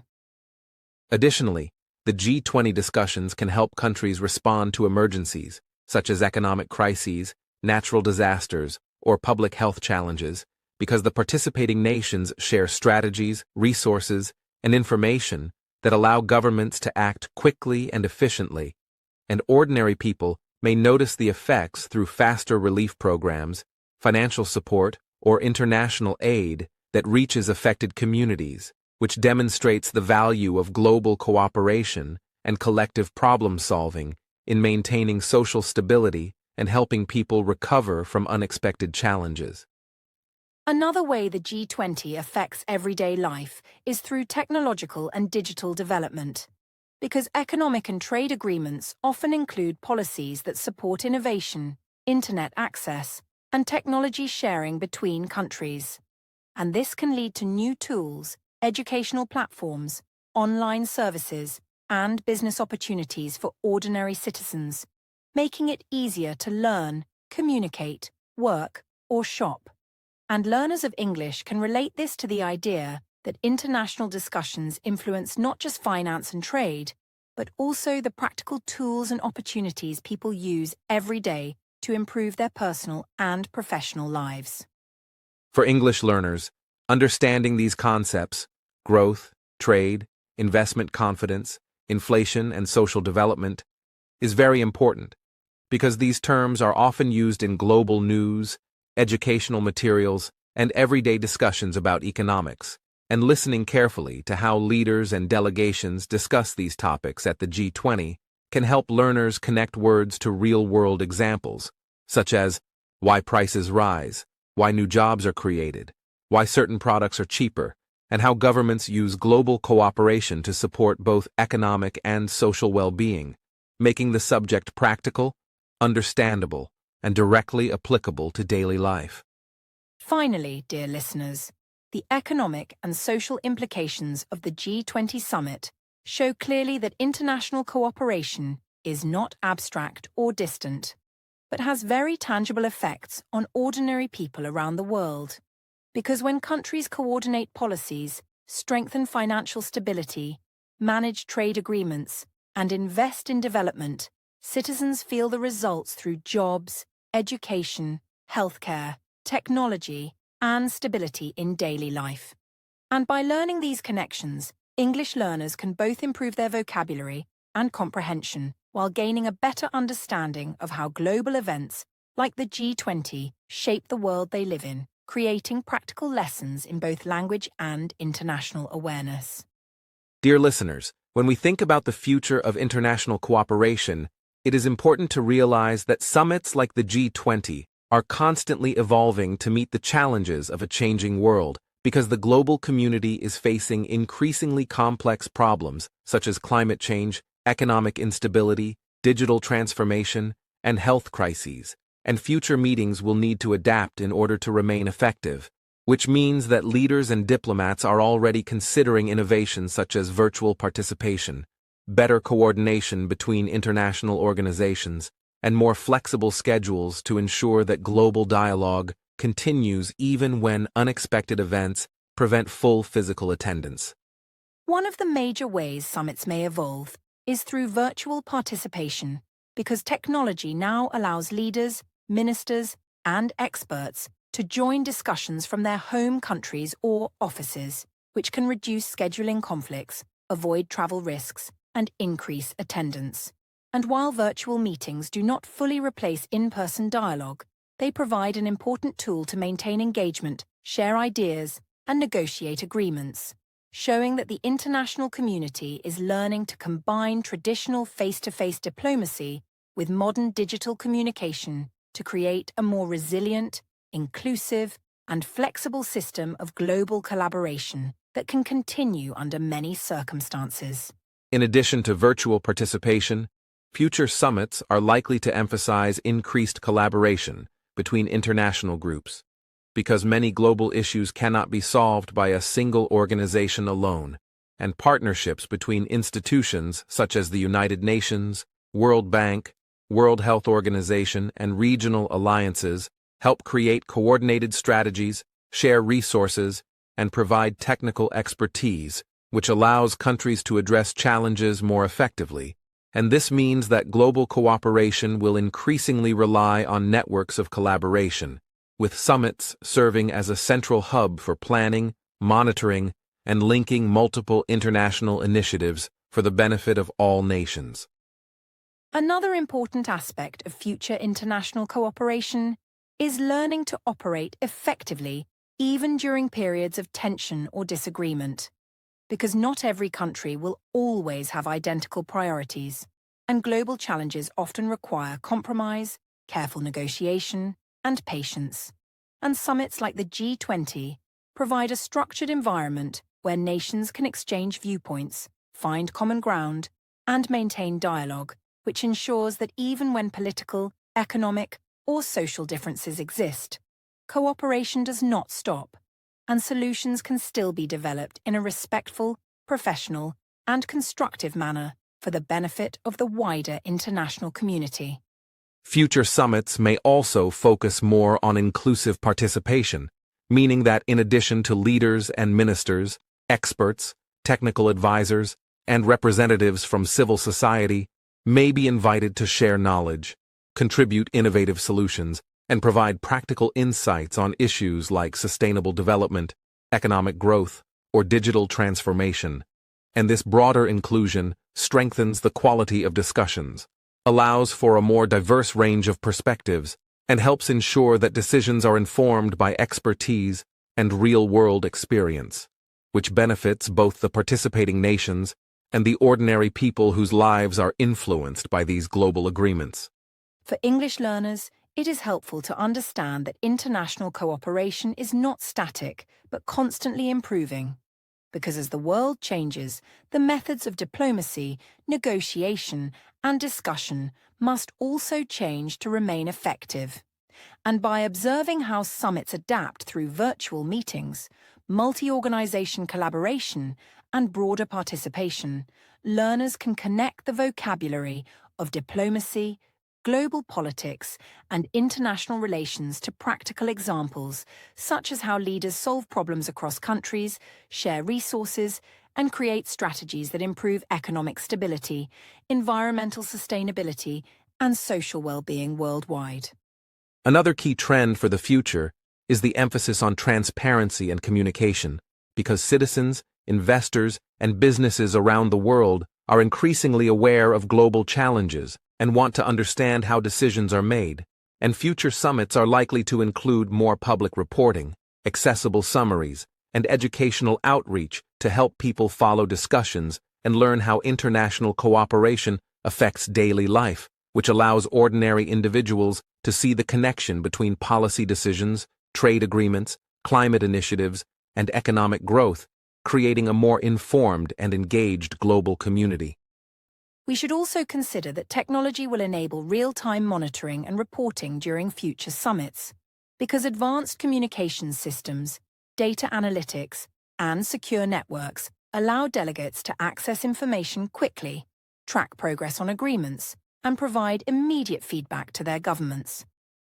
Additionally, the G20 discussions can help countries respond to emergencies, such as economic crises, natural disasters, or public health challenges, because the participating nations share strategies, resources, and information that allow governments to act quickly and efficiently, and ordinary people may notice the effects through faster relief programs, financial support, or international aid that reaches affected communities, which demonstrates the value of global cooperation and collective problem-solving in maintaining social stability and helping people recover from unexpected challenges. Another way the G20 affects everyday life is through technological and digital development, because economic and trade agreements often include policies that support innovation, internet access, and technology sharing between countries. And this can lead to new tools, educational platforms, online services, and business opportunities for ordinary citizens, making it easier to learn, communicate, work, or shop. And learners of English can relate this to the idea that international discussions influence not just finance and trade, but also the practical tools and opportunities people use every day to improve their personal and professional lives. For English learners, understanding these concepts, growth, trade, investment confidence, inflation, and social development, is very important, because these terms are often used in global news, educational materials, and everyday discussions about economics, and listening carefully to how leaders and delegations discuss these topics at the G20 can help learners connect words to real-world examples, such as why prices rise, why new jobs are created, why certain products are cheaper, and how governments use global cooperation to support both economic and social well-being, making the subject practical, understandable, and directly applicable to daily life. Finally, dear listeners, the economic and social implications of the G20 Summit show clearly that international cooperation is not abstract or distant, but has very tangible effects on ordinary people around the world. Because when countries coordinate policies, strengthen financial stability, manage trade agreements, and invest in development, citizens feel the results through jobs, education, healthcare, technology, and stability in daily life. And by learning these connections, English learners can both improve their vocabulary and comprehension while gaining a better understanding of how global events like the G20 shape the world they live in, creating practical lessons in both language and international awareness. Dear listeners, when we think about the future of international cooperation, it is important to realize that summits like the G20 are constantly evolving to meet the challenges of a changing world, because the global community is facing increasingly complex problems such as climate change, economic instability, digital transformation, and health crises, and future meetings will need to adapt in order to remain effective, which means that leaders and diplomats are already considering innovations such as virtual participation, better coordination between international organizations, and more flexible schedules to ensure that global dialogue continues even when unexpected events prevent full physical attendance. One of the major ways summits may evolve is through virtual participation, because technology now allows leaders, ministers, and experts to join discussions from their home countries or offices, which can reduce scheduling conflicts, avoid travel risks, and increase attendance. And while virtual meetings do not fully replace in-person dialogue, they provide an important tool to maintain engagement, share ideas, and negotiate agreements, showing that the international community is learning to combine traditional face-to-face diplomacy with modern digital communication to create a more resilient, inclusive, and flexible system of global collaboration that can continue under many circumstances. In addition to virtual participation, future summits are likely to emphasize increased collaboration between international groups, because many global issues cannot be solved by a single organization alone, and partnerships between institutions such as the United Nations, World Bank, World Health Organization, and regional alliances help create coordinated strategies, share resources, and provide technical expertise, which allows countries to address challenges more effectively. And this means that global cooperation will increasingly rely on networks of collaboration, with summits serving as a central hub for planning, monitoring, and linking multiple international initiatives for the benefit of all nations. Another important aspect of future international cooperation is learning to operate effectively even during periods of tension or disagreement, because not every country will always have identical priorities, and global challenges often require compromise, careful negotiation, and patience. And summits like the G20 provide a structured environment where nations can exchange viewpoints, find common ground, and maintain dialogue, which ensures that even when political, economic, or social differences exist, cooperation does not stop, and solutions can still be developed in a respectful, professional, and constructive manner for the benefit of the wider international community. Future summits may also focus more on inclusive participation, meaning that in addition to leaders and ministers, experts, technical advisors, and representatives from civil society may be invited to share knowledge, contribute innovative solutions, and provide practical insights on issues like sustainable development, economic growth, or digital transformation. And this broader inclusion strengthens the quality of discussions, allows for a more diverse range of perspectives, and helps ensure that decisions are informed by expertise and real-world experience, which benefits both the participating nations and the ordinary people whose lives are influenced by these global agreements. For English learners, it is helpful to understand that international cooperation is not static, but constantly improving. Because as the world changes, the methods of diplomacy, negotiation, and discussion must also change to remain effective. And by observing how summits adapt through virtual meetings, multi-organization collaboration, and broader participation, learners can connect the vocabulary of diplomacy, global politics, and international relations to practical examples, such as how leaders solve problems across countries, share resources, and create strategies that improve economic stability, environmental sustainability, and social well-being worldwide. Another key trend for the future is the emphasis on transparency and communication, because citizens, investors, and businesses around the world are increasingly aware of global challenges and want to understand how decisions are made, and future summits are likely to include more public reporting, accessible summaries, and educational outreach to help people follow discussions and learn how international cooperation affects daily life, which allows ordinary individuals to see the connection between policy decisions, trade agreements, climate initiatives, and economic growth, creating a more informed and engaged global community. We should also consider that technology will enable real-time monitoring and reporting during future summits, because advanced communications systems, data analytics, and secure networks allow delegates to access information quickly, track progress on agreements, and provide immediate feedback to their governments.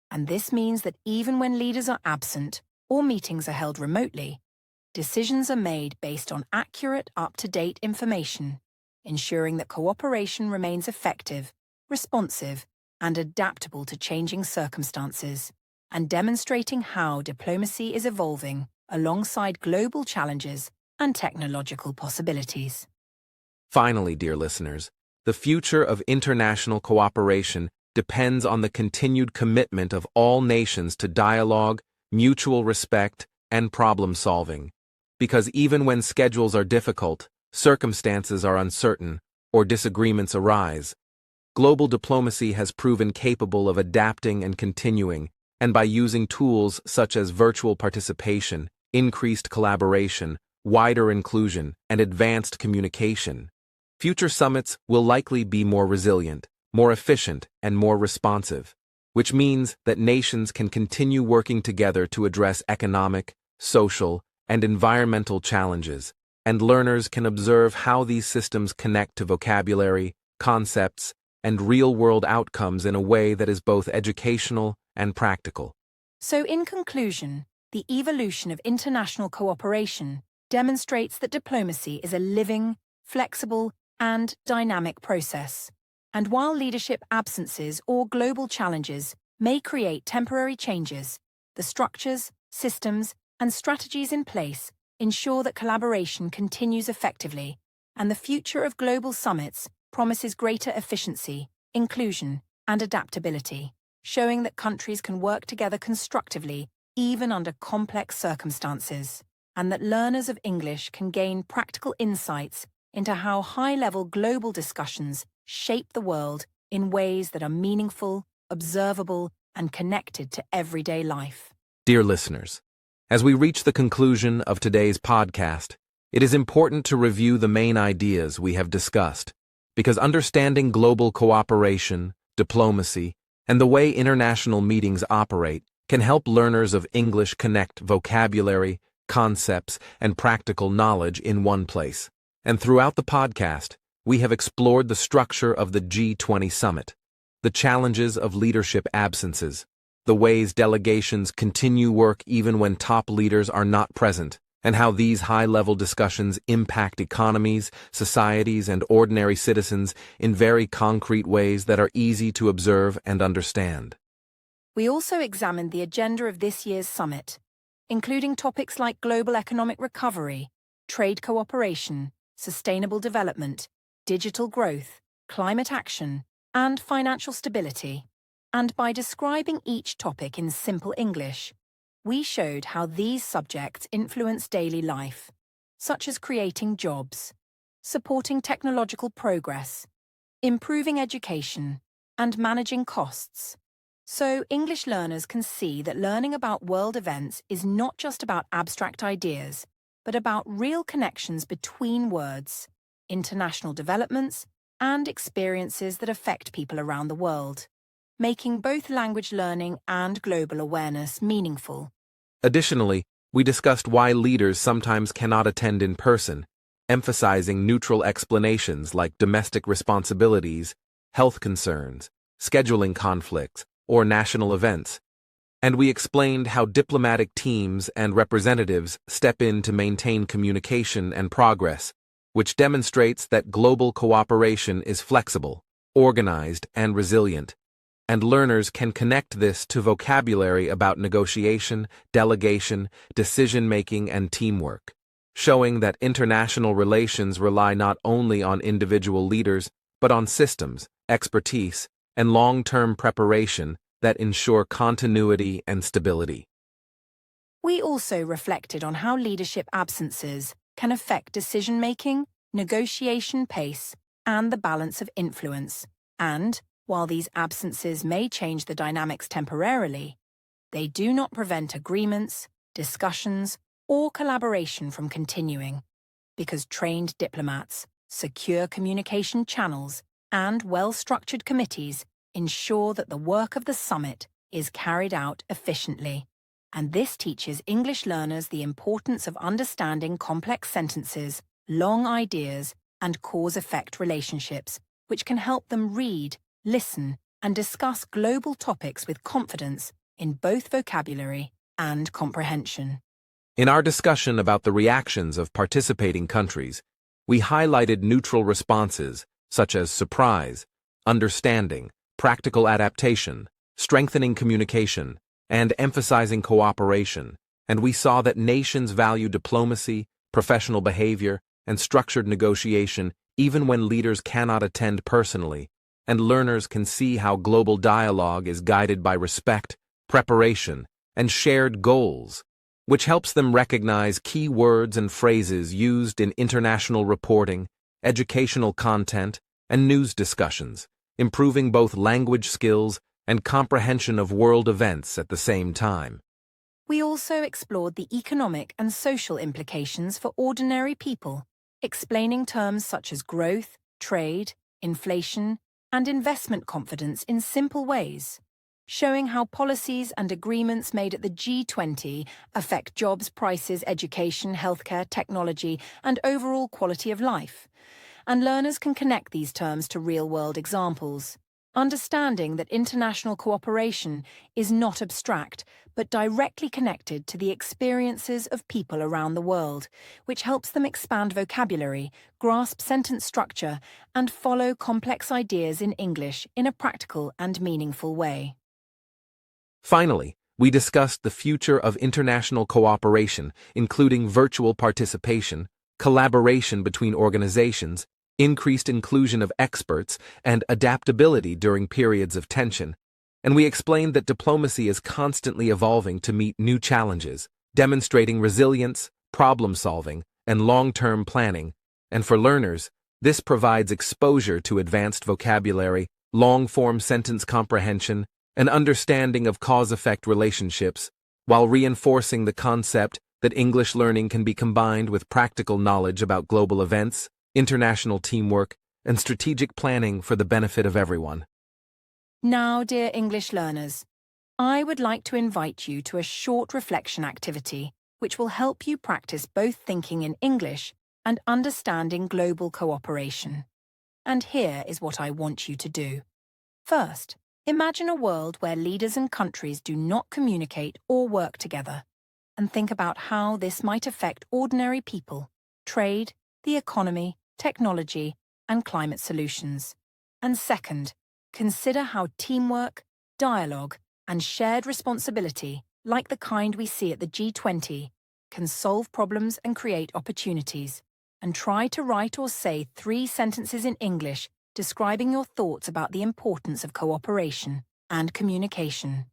And this means that even when leaders are absent or meetings are held remotely, decisions are made based on accurate, up-to-date information, ensuring that cooperation remains effective, responsive, and adaptable to changing circumstances, and demonstrating how diplomacy is evolving alongside global challenges and technological possibilities. Finally, dear listeners, the future of international cooperation depends on the continued commitment of all nations to dialogue, mutual respect, and problem-solving. Because even when schedules are difficult, circumstances are uncertain, or disagreements arise, global diplomacy has proven capable of adapting and continuing, and by using tools such as virtual participation, increased collaboration, wider inclusion, and advanced communication, future summits will likely be more resilient, more efficient, and more responsive, which means that nations can continue working together to address economic, social, and environmental challenges, and learners can observe how these systems connect to vocabulary, concepts, and real-world outcomes in a way that is both educational and practical. So in conclusion, the evolution of international cooperation demonstrates that diplomacy is a living, flexible, and dynamic process. And while leadership absences or global challenges may create temporary changes, the structures, systems, and strategies in place ensure that collaboration continues effectively, and the future of global summits promises greater efficiency, inclusion, and adaptability, showing that countries can work together constructively even under complex circumstances, and that learners of English can gain practical insights into how high-level global discussions shape the world in ways that are meaningful, observable, and connected to everyday life. Dear listeners, as we reach the conclusion of today's podcast, it is important to review the main ideas we have discussed, because understanding global cooperation, diplomacy, and the way international meetings operate can help learners of English connect vocabulary, concepts, and practical knowledge in one place. And throughout the podcast, we have explored the structure of the G20 Summit, the challenges of leadership absences, the ways delegations continue work even when top leaders are not present, and how these high-level discussions impact economies, societies, and ordinary citizens in very concrete ways that are easy to observe and understand. We also examined the agenda of this year's summit, including topics like global economic recovery, trade cooperation, sustainable development, digital growth, climate action, and financial stability. And by describing each topic in simple English, we showed how these subjects influence daily life, such as creating jobs, supporting technological progress, improving education, and managing costs. So English learners can see that learning about world events is not just about abstract ideas, but about real connections between words, international developments, and experiences that affect people around the world, making both language learning and global awareness meaningful. Additionally, we discussed why leaders sometimes cannot attend in person, emphasizing neutral explanations like domestic responsibilities, health concerns, scheduling conflicts, or national events. And we explained how diplomatic teams and representatives step in to maintain communication and progress, which demonstrates that global cooperation is flexible, organized, and resilient. And learners can connect this to vocabulary about negotiation, delegation, decision-making, and teamwork, showing that international relations rely not only on individual leaders, but on systems, expertise, and long-term preparation that ensure continuity and stability. We also reflected on how leadership absences can affect decision-making, negotiation pace, and the balance of influence, and while these absences may change the dynamics temporarily, they do not prevent agreements, discussions, or collaboration from continuing, because trained diplomats, secure communication channels, and well-structured committees ensure that the work of the summit is carried out efficiently. And this teaches English learners the importance of understanding complex sentences, long ideas, and cause-effect relationships, which can help them read, listen, and discuss global topics with confidence in both vocabulary and comprehension. In our discussion about the reactions of participating countries, we highlighted neutral responses such as surprise, understanding, practical adaptation, strengthening communication, and emphasizing cooperation, and we saw that nations value diplomacy, professional behavior, and structured negotiation even when leaders cannot attend personally, and learners can see how global dialogue is guided by respect, preparation, and shared goals, which helps them recognize key words and phrases used in international reporting, educational content, and news discussions, improving both language skills and comprehension of world events at the same time. We also explored the economic and social implications for ordinary people, explaining terms such as growth, trade, inflation, and investment confidence in simple ways, showing how policies and agreements made at the G20 affect jobs, prices, education, healthcare, technology, and overall quality of life. and learners can connect these terms to real-world examples, understanding that international cooperation is not abstract, but directly connected to the experiences of people around the world, which helps them expand vocabulary, grasp sentence structure, and follow complex ideas in English in a practical and meaningful way. Finally, we discussed the future of international cooperation, including virtual participation, collaboration between organizations, increased inclusion of experts, and adaptability during periods of tension. And we explained that diplomacy is constantly evolving to meet new challenges, demonstrating resilience, problem-solving, and long-term planning. And for learners, this provides exposure to advanced vocabulary, long-form sentence comprehension, an understanding of cause-effect relationships, while reinforcing the concept that English learning can be combined with practical knowledge about global events, international teamwork, and strategic planning for the benefit of everyone. Now, dear English learners, I would like to invite you to a short reflection activity which will help you practice both thinking in English and understanding global cooperation. And here is what I want you to do. First, imagine a world where leaders and countries do not communicate or work together, and think about how this might affect ordinary people, trade, the economy, technology, and climate solutions. And second, consider how teamwork, dialogue, and shared responsibility, like the kind we see at the G20, can solve problems and create opportunities. And try to write or say 3 sentences in English describing your thoughts about the importance of cooperation and communication.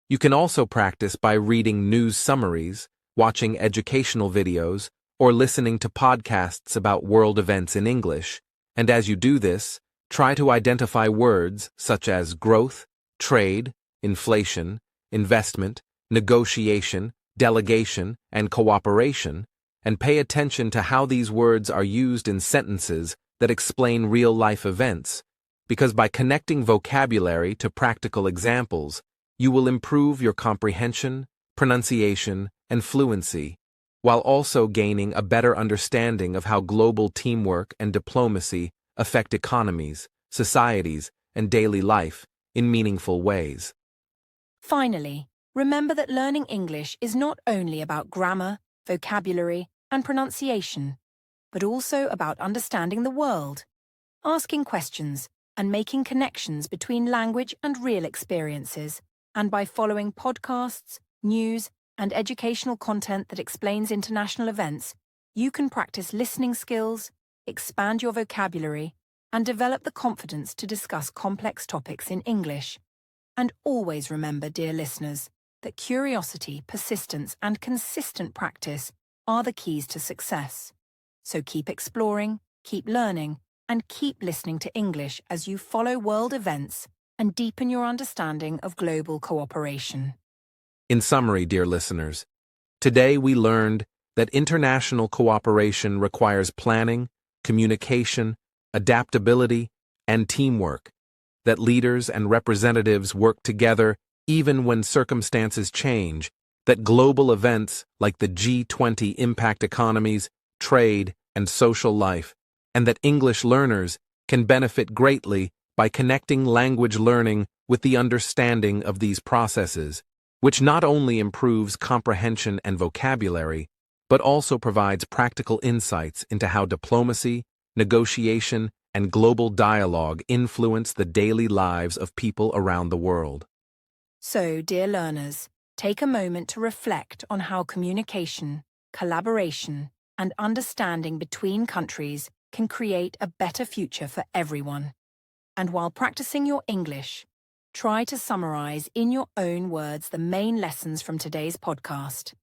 You can also practice by reading news summaries, watching educational videos, or listening to podcasts about world events in English, and as you do this, try to identify words such as growth, trade, inflation, investment, negotiation, delegation, and cooperation, and pay attention to how these words are used in sentences that explain real-life events, because by connecting vocabulary to practical examples, you will improve your comprehension, pronunciation, and fluency, while also gaining a better understanding of how global teamwork and diplomacy affect economies, societies, and daily life in meaningful ways. Finally, remember that learning English is not only about grammar, vocabulary, and pronunciation, but also about understanding the world, asking questions, and making connections between language and real experiences, and by following podcasts, news, and educational content that explains international events, you can practice listening skills, expand your vocabulary, and develop the confidence to discuss complex topics in English. And always remember, dear listeners, that curiosity, persistence, and consistent practice are the keys to success. So keep exploring, keep learning, and keep listening to English as you follow world events and deepen your understanding of global cooperation. In summary, dear listeners, today we learned that international cooperation requires planning, communication, adaptability, and teamwork, that leaders and representatives work together even when circumstances change, that global events like the G20 impact economies, trade, and social life, and that English learners can benefit greatly by connecting language learning with the understanding of these processes, which not only improves comprehension and vocabulary, but also provides practical insights into how diplomacy, negotiation, and global dialogue influence the daily lives of people around the world. So, dear learners, take a moment to reflect on how communication, collaboration, and understanding between countries can create a better future for everyone. And while practicing your English, try to summarize in your own words the main lessons from today's podcast.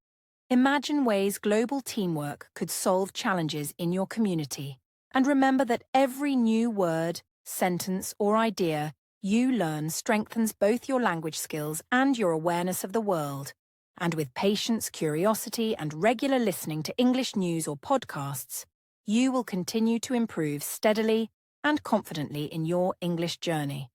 Imagine ways global teamwork could solve challenges in your community, and remember that every new word, sentence, or idea you learn strengthens both your language skills and your awareness of the world. And with patience, curiosity, and regular listening to English news or podcasts, you will continue to improve steadily and confidently in your English journey.